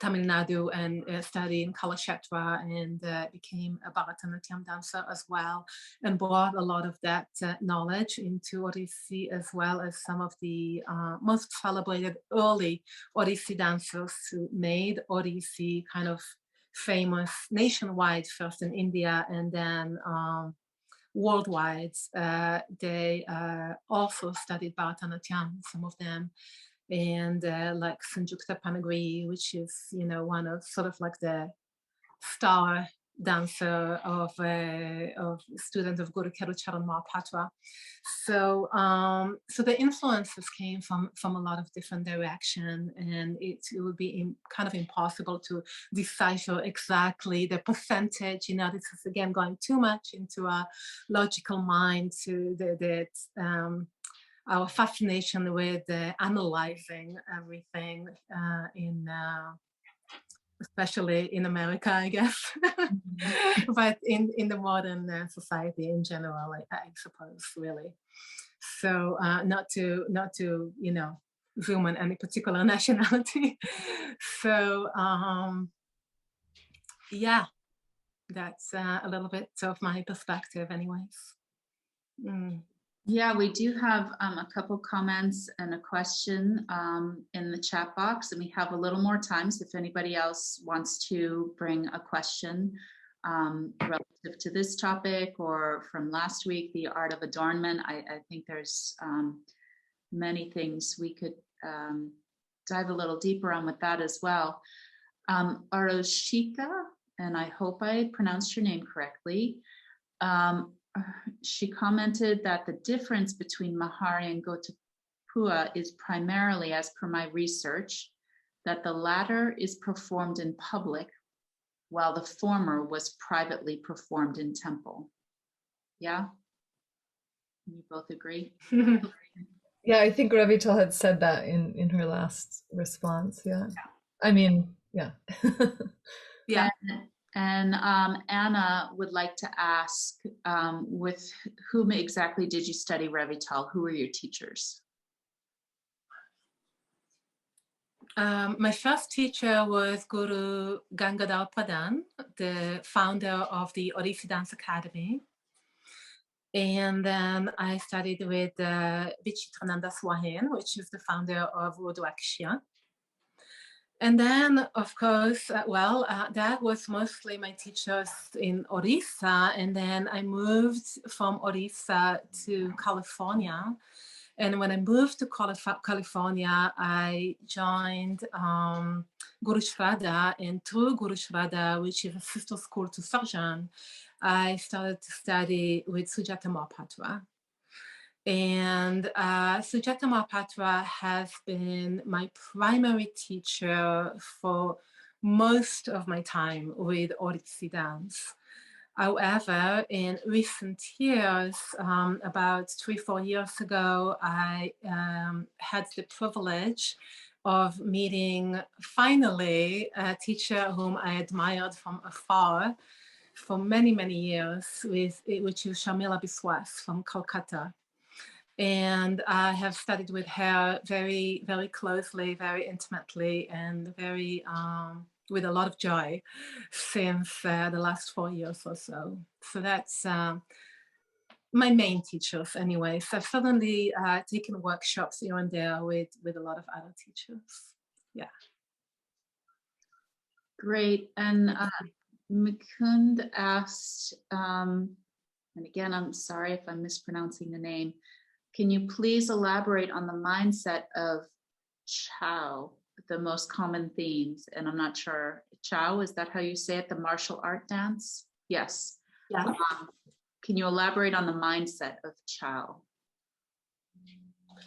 Speaker 3: Tamil Nadu and studied in Kalakshetra and became a Bharatanatyam dancer as well, and brought a lot of that knowledge into Odissi, as well as some of the most celebrated early Odissi dancers who made Odissi kind of famous nationwide, first in India and then worldwide. They also studied Bharatanatyam, some of them. And like Sanjukta Panagri, which is, one of sort of like the star dancer of student of Guru Carroll Patwa. So so the influences came from a lot of different direction, and it would be kind of impossible to decipher exactly the percentage. You know, this is again going too much into a logical mind to our fascination with analyzing everything especially in America, I guess, but in the modern society in general, I suppose, really. So not to you know, zoom on any particular nationality. So yeah, that's a little bit of my perspective, anyways.
Speaker 1: Yeah, we do have a couple comments and a question in the chat box, and we have a little more time. So if anybody else wants to bring a question relative to this topic or from last week, the art of adornment, I think there's many things we could dive a little deeper on with that as well. Aroshika, and I hope I pronounced your name correctly, she commented that the difference between Mahari and Gotapua is primarily, as per my research, that the latter is performed in public, while the former was privately performed in temple. Yeah? You both agree?
Speaker 2: Yeah, I think Revital had said that in her last response. Yeah. I mean, yeah.
Speaker 3: Yeah.
Speaker 1: And Anna would like to ask, with whom exactly did you study Revital? Who were your teachers?
Speaker 3: My first teacher was Guru Gangadhar Pradhan, the founder of the Odissi Dance Academy. And then I studied with Vichitrananda Swahin, which is the founder of Rodrakshya. And then, of course, that was mostly my teachers in Orissa. And then I moved from Orissa to California. And when I moved to California, I joined Guru Shraddha. And through Guru Shraddha, which is a sister school to Sarjan, I started to study with Sujata Mahapatra. And Sujata Mahapatra has been my primary teacher for most of my time with Odissi dance. However, in recent years, about 3-4 years ago, I had the privilege of meeting finally a teacher whom I admired from afar for many, many years, which is Sharmila Biswas from Kolkata. And I have studied with her very, very closely, very intimately, and very with a lot of joy since the last 4 years or so. So that's my main teachers anyway. So I've certainly taken workshops here and there with a lot of other teachers. Yeah.
Speaker 1: Great. And Mukund asked, and again, I'm sorry if I'm mispronouncing the name, can you please elaborate on the mindset of Chow, the most common themes? And I'm not sure, Chow, is that how you say it, the martial art dance? Yes.
Speaker 3: Yeah.
Speaker 1: Can you elaborate on the mindset of Chow,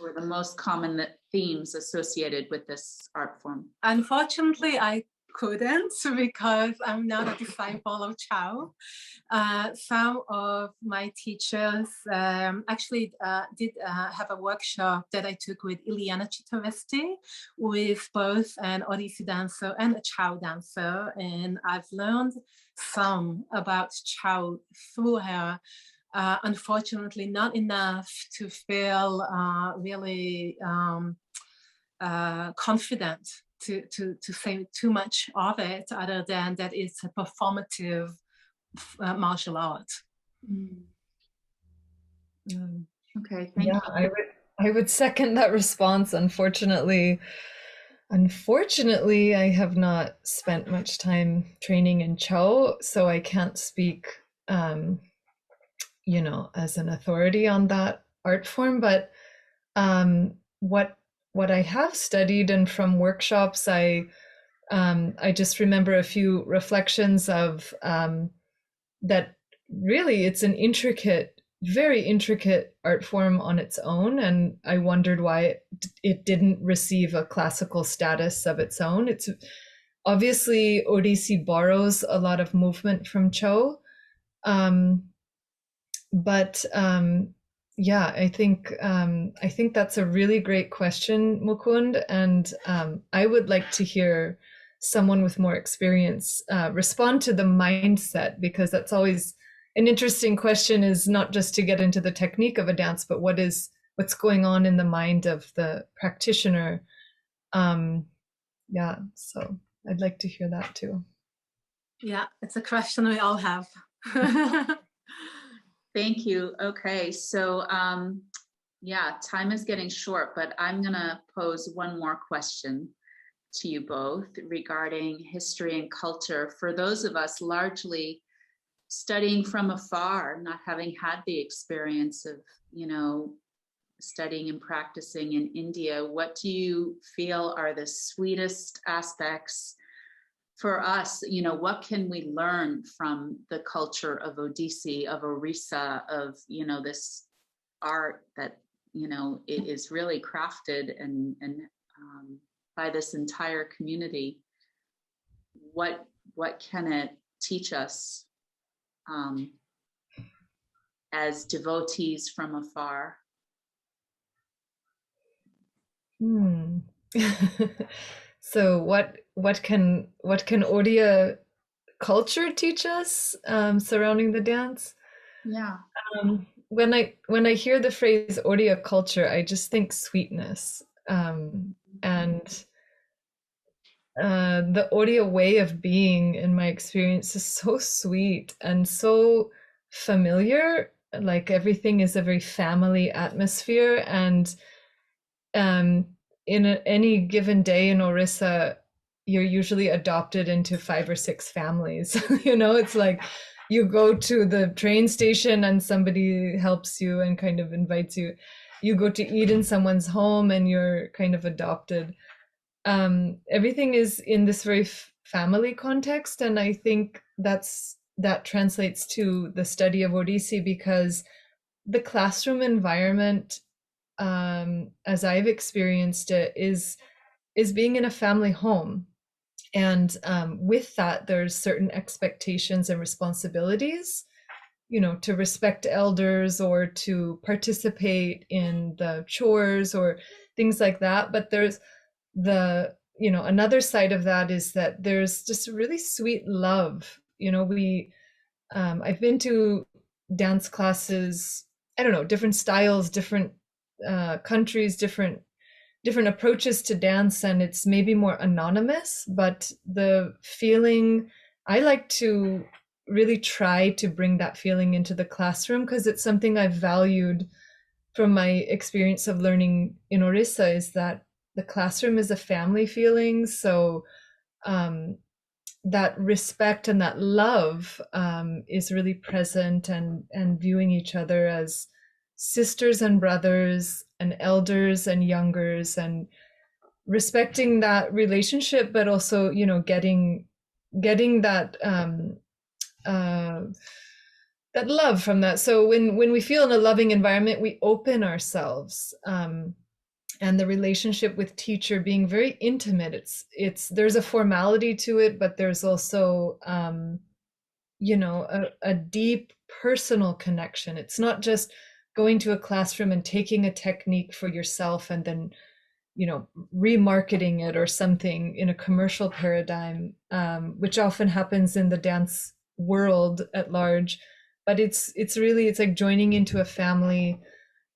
Speaker 1: or the most common themes associated with this art form?
Speaker 3: Unfortunately, I couldn't, because I'm not a disciple of Chow. Some of my teachers actually did have a workshop that I took with Ileana Chittavesti, with both an Odissi dancer and a Chow dancer, and I've learned some about Chow through her. Unfortunately, not enough to feel really confident to say too much of it, other than that it's a performative martial art.
Speaker 1: Okay, thank you.
Speaker 2: I would second that response. Unfortunately, I have not spent much time training in Chow, so I can't speak, you know, as an authority on that art form. But what I have studied, and from workshops, I just remember a few reflections of that really it's an intricate, very intricate art form on its own. And I wondered why it didn't receive a classical status of its own. It's obviously Odissi borrows a lot of movement from Cho. But yeah, I think that's a really great question, Mukund, and I would like to hear someone with more experience respond to the mindset, because that's always an interesting question, is not just to get into the technique of a dance, but what's going on in the mind of the practitioner. Yeah, so I'd like to hear that too.
Speaker 3: Yeah, it's a question we all have.
Speaker 1: Thank you. Okay, so yeah, time is getting short, but I'm gonna pose one more question to you both regarding history and culture. For those of us largely studying from afar, not having had the experience of, studying and practicing in India, what do you feel are the sweetest aspects for us? What can we learn from the culture of Odissi, of Orissa, of, this art that, it is really crafted and by this entire community? What can it teach us as devotees from afar?
Speaker 2: So what can Odia culture teach us surrounding the dance?
Speaker 1: Yeah.
Speaker 2: When I hear the phrase Odia culture, I just think sweetness, and the Odia way of being, in my experience, is so sweet and so familiar. Like everything is a very family atmosphere, and in any given day in Orissa, you're usually adopted into 5 or 6 families. It's like you go to the train station and somebody helps you and kind of invites you. You go to eat in someone's home and you're kind of adopted. Everything is in this very family context, and I think that translates to the study of Odissi, because the classroom environment, as I've experienced it, is being in a family home. And with that, there's certain expectations and responsibilities, to respect elders or to participate in the chores or things like that. But there's another side of that is that there's just really sweet love. I've been to dance classes, I don't know, different styles, different countries, different approaches to dance, and it's maybe more anonymous, but the feeling, I like to really try to bring that feeling into the classroom, because it's something I've valued from my experience of learning in Orissa, is that the classroom is a family feeling. So that respect and that love is really present, and viewing each other as sisters and brothers and elders and youngers, and respecting that relationship, but also getting that that love from that. So when we feel in a loving environment, we open ourselves, and the relationship with teacher being very intimate, it's there's a formality to it, but there's also a deep personal connection. It's not just going to a classroom and taking a technique for yourself and then remarketing it or something in a commercial paradigm, which often happens in the dance world at large. But it's like joining into a family,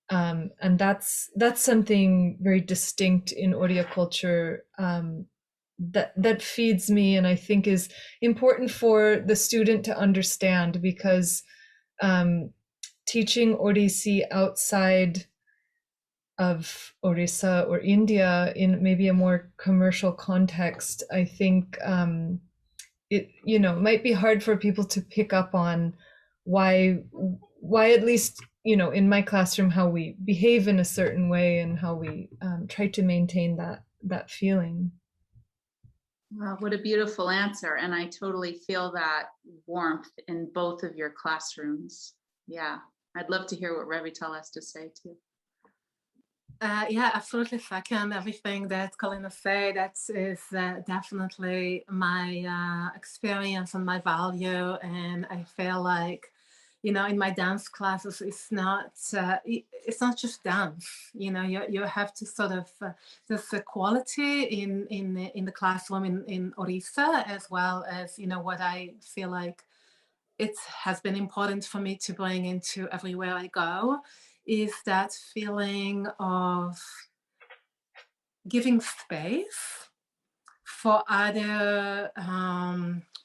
Speaker 2: and that's something very distinct in Odia culture, that feeds me, and I think is important for the student to understand, because teaching Odissi outside of Orissa or India in maybe a more commercial context, I think it might be hard for people to pick up on why at least in my classroom, how we behave in a certain way and how we try to maintain that feeling.
Speaker 1: Wow, what a beautiful answer. And I totally feel that warmth in both of your classrooms. Yeah, I'd love to hear what Revital has to say too.
Speaker 3: Yeah, absolutely second everything that Colleena said. That is definitely my experience and my value. And I feel like, you know, in my dance classes, it's not just dance. You know, you have to sort of there's a quality in the classroom in Orissa, as well as, you know, what I feel like it has been important for me to bring into everywhere I go, is that feeling of giving space for other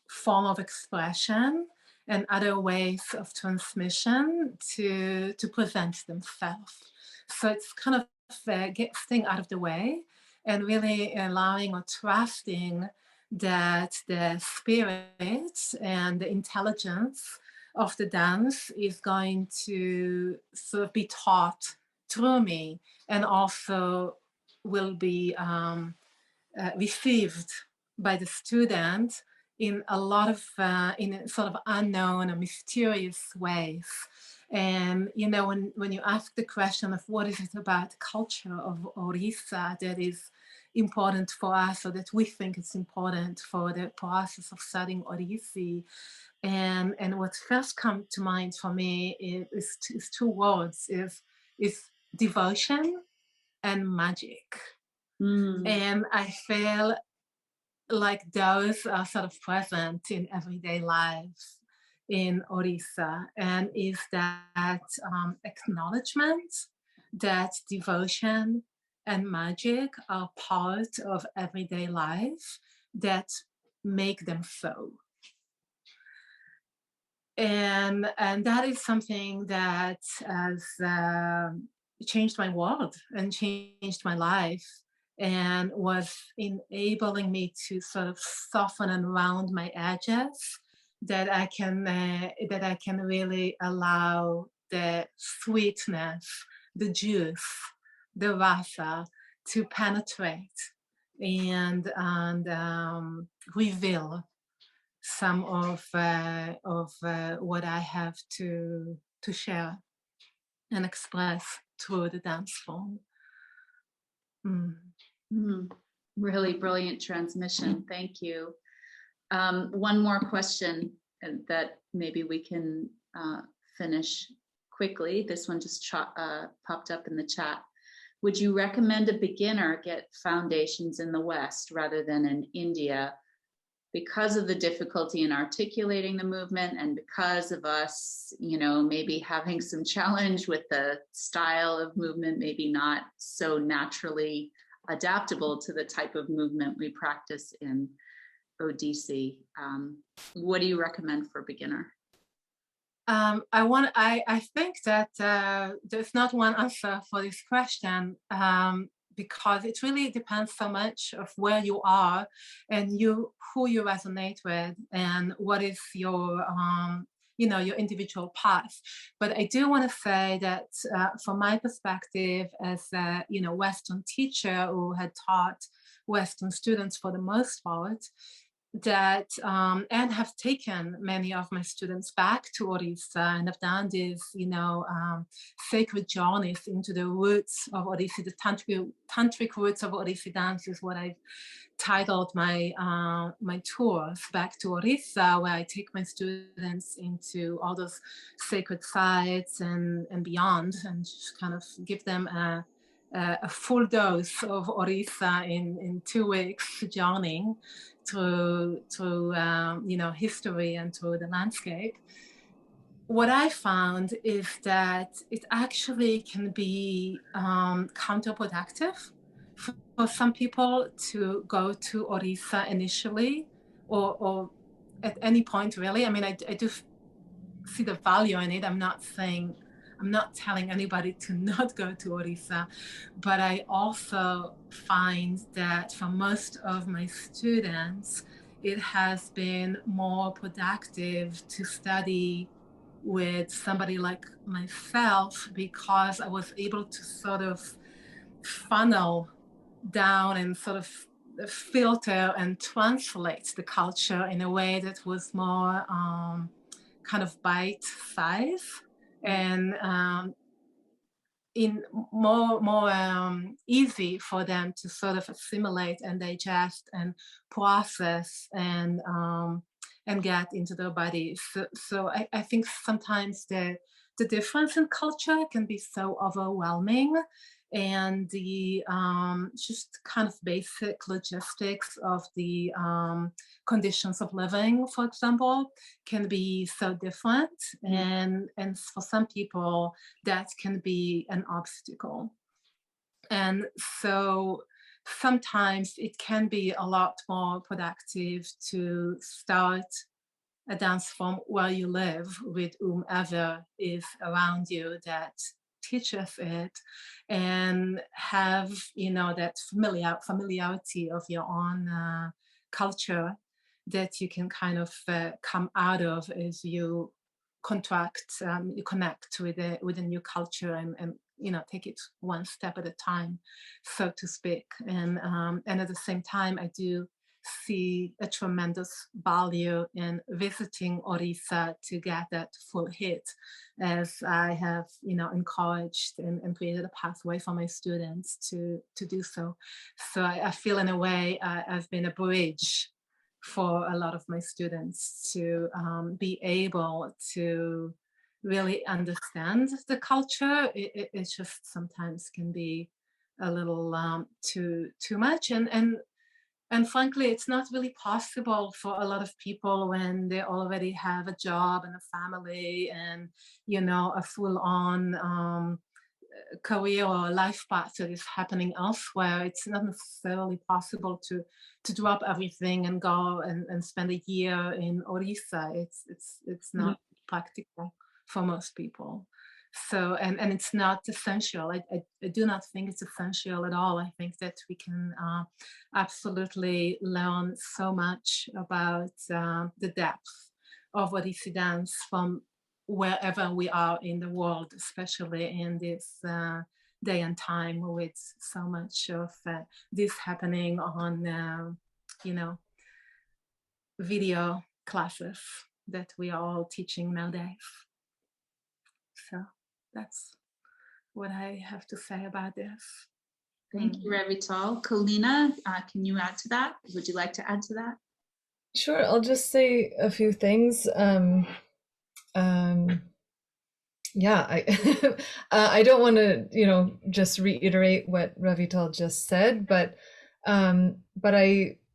Speaker 3: form of expression and other ways of transmission to present themselves. So it's kind of staying out of the way and really allowing or trusting that the spirit and the intelligence of the dance is going to sort of be taught through me, and also will be received by the student in a lot of in sort of unknown or mysterious ways. And you know, when you ask the question of what is it about the culture of Orissa that is important for us, or that we think it's important for the process of studying Odissi, and what first come to mind for me is two words: is devotion and magic.
Speaker 1: Mm.
Speaker 3: And I feel like those are sort of present in everyday lives in Orissa, and is that acknowledgement that devotion and magic are part of everyday life that make them so. And that is something that has changed my world and changed my life, and was enabling me to sort of soften and round my edges, that I can really allow the sweetness, the juice, the rasa to penetrate and reveal some of what I have to share and express through the dance form. Mm.
Speaker 1: Mm. Really brilliant transmission. Thank you. One more question that maybe we can finish quickly. This one just popped up in the chat. Would you recommend a beginner get foundations in the West rather than in India, because of the difficulty in articulating the movement, and because of us, you know, maybe having some challenge with the style of movement, maybe not so naturally adaptable to the type of movement we practice in Odissi? What do you recommend for beginner?
Speaker 3: I think that there's not one answer for this question, because it really depends so much of where you are and who you resonate with, and what is your you know, your individual path. But I do want to say that from my perspective as a, you know, Western teacher who had taught Western students for the most part, that and have taken many of my students back to Orissa, and have done this, you know, sacred journeys into the roots of Odissi. The tantric roots of Odissi dance is what I've titled my my tours back to Orissa, where I take my students into all those sacred sites and beyond, and just kind of give them a full dose of Orissa in 2 weeks journeying through you know, history and through the landscape. What I found is that it actually can be counterproductive for some people to go to Orissa initially, or at any point really. I mean, I do see the value in it. I'm not telling anybody to not go to Orissa, but I also find that for most of my students, it has been more productive to study with somebody like myself, because I was able to sort of funnel down and sort of filter and translate the culture in a way that was more kind of bite size and in more easy for them to sort of assimilate and digest and process and get into their bodies. So I think sometimes the difference in culture can be so overwhelming, and the just kind of basic logistics of the conditions of living, for example, can be so different, and for some people that can be an obstacle. And so sometimes it can be a lot more productive to start a dance form where you live with whomever is around you that teaches it, and have, you know, that familiarity of your own culture that you can kind of come out of as you you connect with a new culture, and you know, take it one step at a time, so to speak. And at the same time, I do see a tremendous value in visiting Orissa to get that full hit, as I have, you know, encouraged and created a pathway for my students to do so. So I feel in a way I've been a bridge for a lot of my students to be able to really understand the culture. It just sometimes can be a little too much, and frankly, it's not really possible for a lot of people when they already have a job and a family and, you know, a full-on career or life path that is happening elsewhere. It's not necessarily possible to drop everything and go and spend a year in Orissa. It's not practical for most people. So, and it's not essential. I do not think it's essential at all. I think that we can absolutely learn so much about the depth of Odissi dance from wherever we are in the world, especially in this day and time with so much of this happening on, you know, video classes that we are all teaching nowadays. So that's what I have to say about this.
Speaker 1: Thank you, Revital. Colleena, can you add to that? Would you like to add to that?
Speaker 2: Sure, I'll just say a few things. Yeah, I don't want to, you know, just reiterate what Revital just said, but I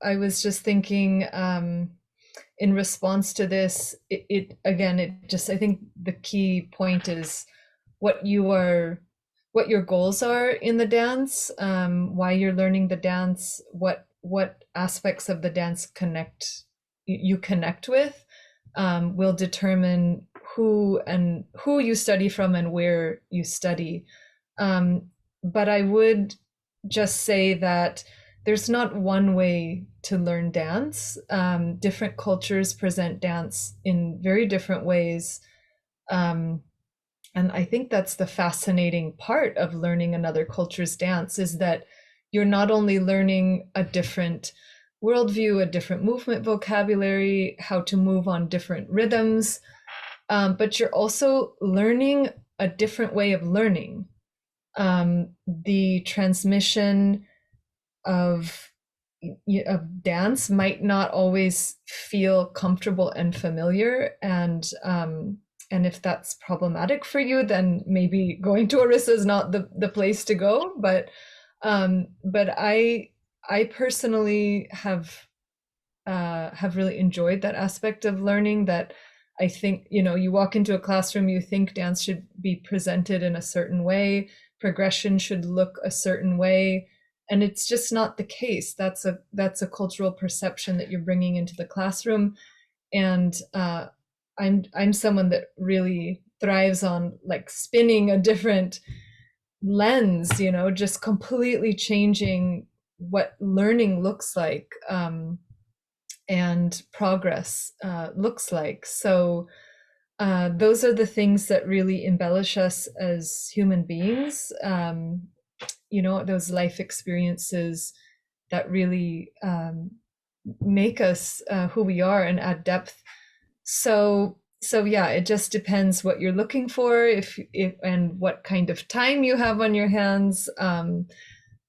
Speaker 2: was just thinking in response to this, I think the key point is what your goals are in the dance, why you're learning the dance, what aspects of the dance you connect with, will determine who you study from and where you study. But I would just say that there's not one way to learn dance. Different cultures present dance in very different ways. And I think that's the fascinating part of learning another culture's dance, is that you're not only learning a different worldview, a different movement vocabulary, how to move on different rhythms, but you're also learning a different way of learning. The transmission of dance might not always feel comfortable and familiar, and if that's problematic for you, then maybe going to Orissa is not the place to go. But I personally have really enjoyed that aspect of learning, that I think, you know, you walk into a classroom, you think dance should be presented in a certain way, progression should look a certain way, and it's just not the case. That's a cultural perception that you're bringing into the classroom. And I'm someone that really thrives on like spinning a different lens, you know, just completely changing what learning looks like, and progress looks like. So those are the things that really embellish us as human beings. You know, those life experiences that really make us who we are and add depth. So yeah, it just depends what you're looking for, if and what kind of time you have on your hands.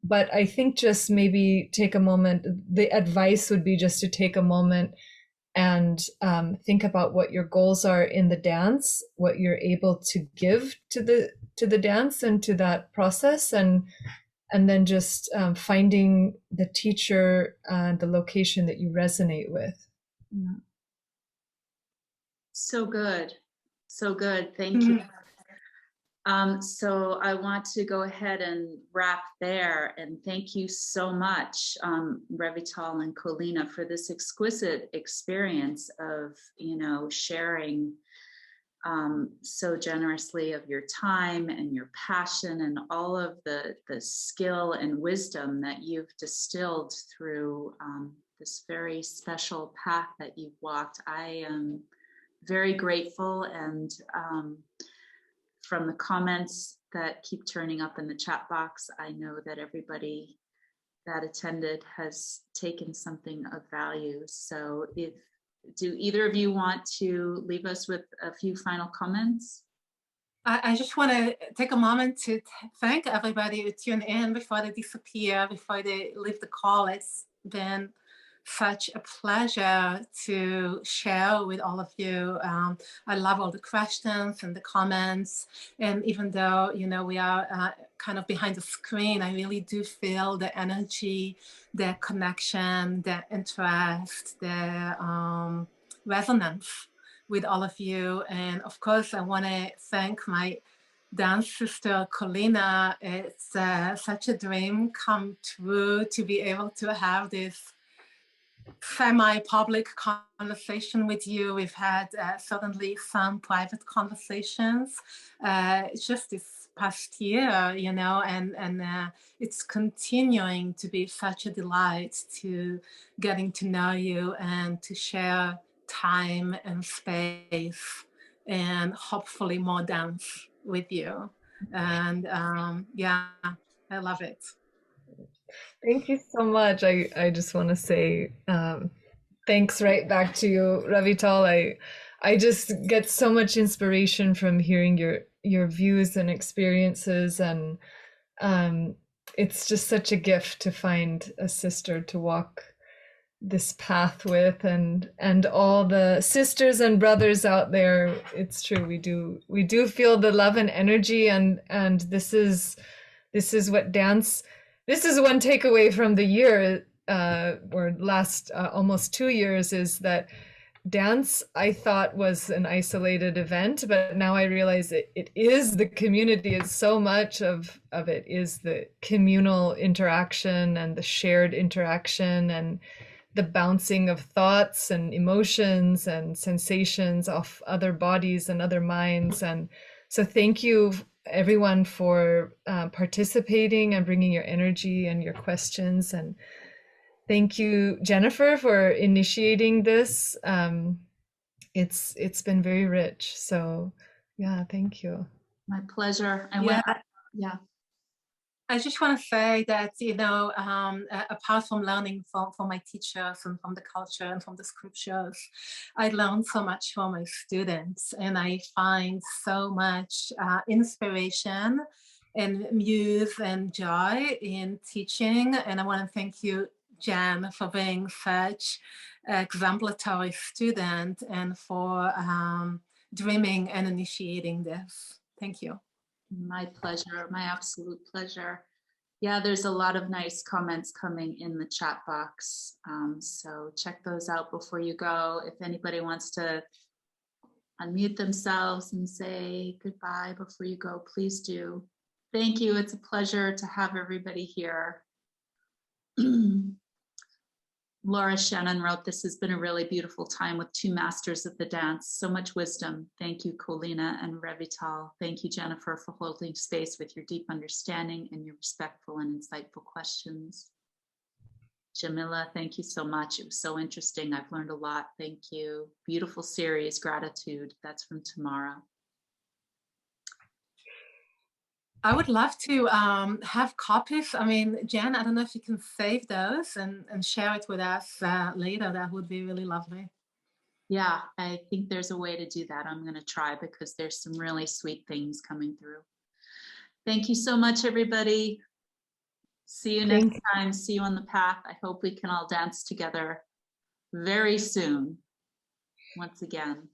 Speaker 2: But I think just maybe take a moment. The advice would be just to take a moment and think about what your goals are in the dance, what you're able to give to the dance and to that process, and then just finding the teacher and the location that you resonate with.
Speaker 1: Yeah. So good. So good. Thank you. So I want to go ahead and wrap there, and thank you so much, Revital and Colleena, for this exquisite experience of, sharing so generously of your time and your passion and all of the skill and wisdom that you've distilled through this very special path that you've walked. I am very grateful, and from the comments that keep turning up in the chat box, I know that everybody that attended has taken something of value. So do either of you want to leave us with a few final comments?
Speaker 3: I just want to take a moment to thank everybody who tuned in before they disappear, before they leave the call. It's been such a pleasure to share with all of you. I love all the questions and the comments. And even though, we are kind of behind the screen, I really do feel the energy, the connection, the interest, the resonance with all of you. And of course, I want to thank my dance sister, Colleena. It's such a dream come true to be able to have this semi-public conversation with you. We've had certainly some private conversations just this past year, and it's continuing to be such a delight to getting to know you and to share time and space and hopefully more dance with you. And yeah, I love it.
Speaker 2: Thank you so much. I just want to say thanks right back to you, Ravital. I just get so much inspiration from hearing your views and experiences, and it's just such a gift to find a sister to walk this path with, and all the sisters and brothers out there. It's true, we do feel the love and energy, and this is what dance. This is one takeaway from the year, or last almost 2 years, is that dance, I thought, was an isolated event, but now I realize it is the community. It's so much of it is the communal interaction and the shared interaction and the bouncing of thoughts and emotions and sensations off other bodies and other minds. And so thank you, everyone, for participating and bringing your energy and your questions. And thank you, Jennifer, for initiating this. It's been very rich. So yeah, thank you.
Speaker 1: My pleasure. Yeah.
Speaker 3: I just want to say that, apart from learning from my teachers and from the culture and from the scriptures, I learned so much from my students, and I find so much inspiration and muse and joy in teaching. And I want to thank you, Jan, for being such an exemplary student and for dreaming and initiating this. Thank you.
Speaker 1: My pleasure, my absolute pleasure. Yeah, there's a lot of nice comments coming in the chat box. So check those out before you go. If anybody wants to unmute themselves and say goodbye before you go, please do. Thank you. It's a pleasure to have everybody here. Laura Shannon wrote, "This has been a really beautiful time with two masters of the dance. So much wisdom. Thank you, Colleena and Revital. Thank you, Jennifer, for holding space with your deep understanding and your respectful and insightful questions. Jamila, thank you so much. It was so interesting. I've learned a lot. Thank you. Beautiful series, gratitude." That's from Tamara.
Speaker 3: I would love to have copies. I mean, Jen, I don't know if you can save those and share it with us later. That would be really lovely.
Speaker 1: Yeah, I think there's a way to do that. I'm going to try because there's some really sweet things coming through. Thank you so much, everybody. See you next time. See you on the path. I hope we can all dance together very soon. Once again.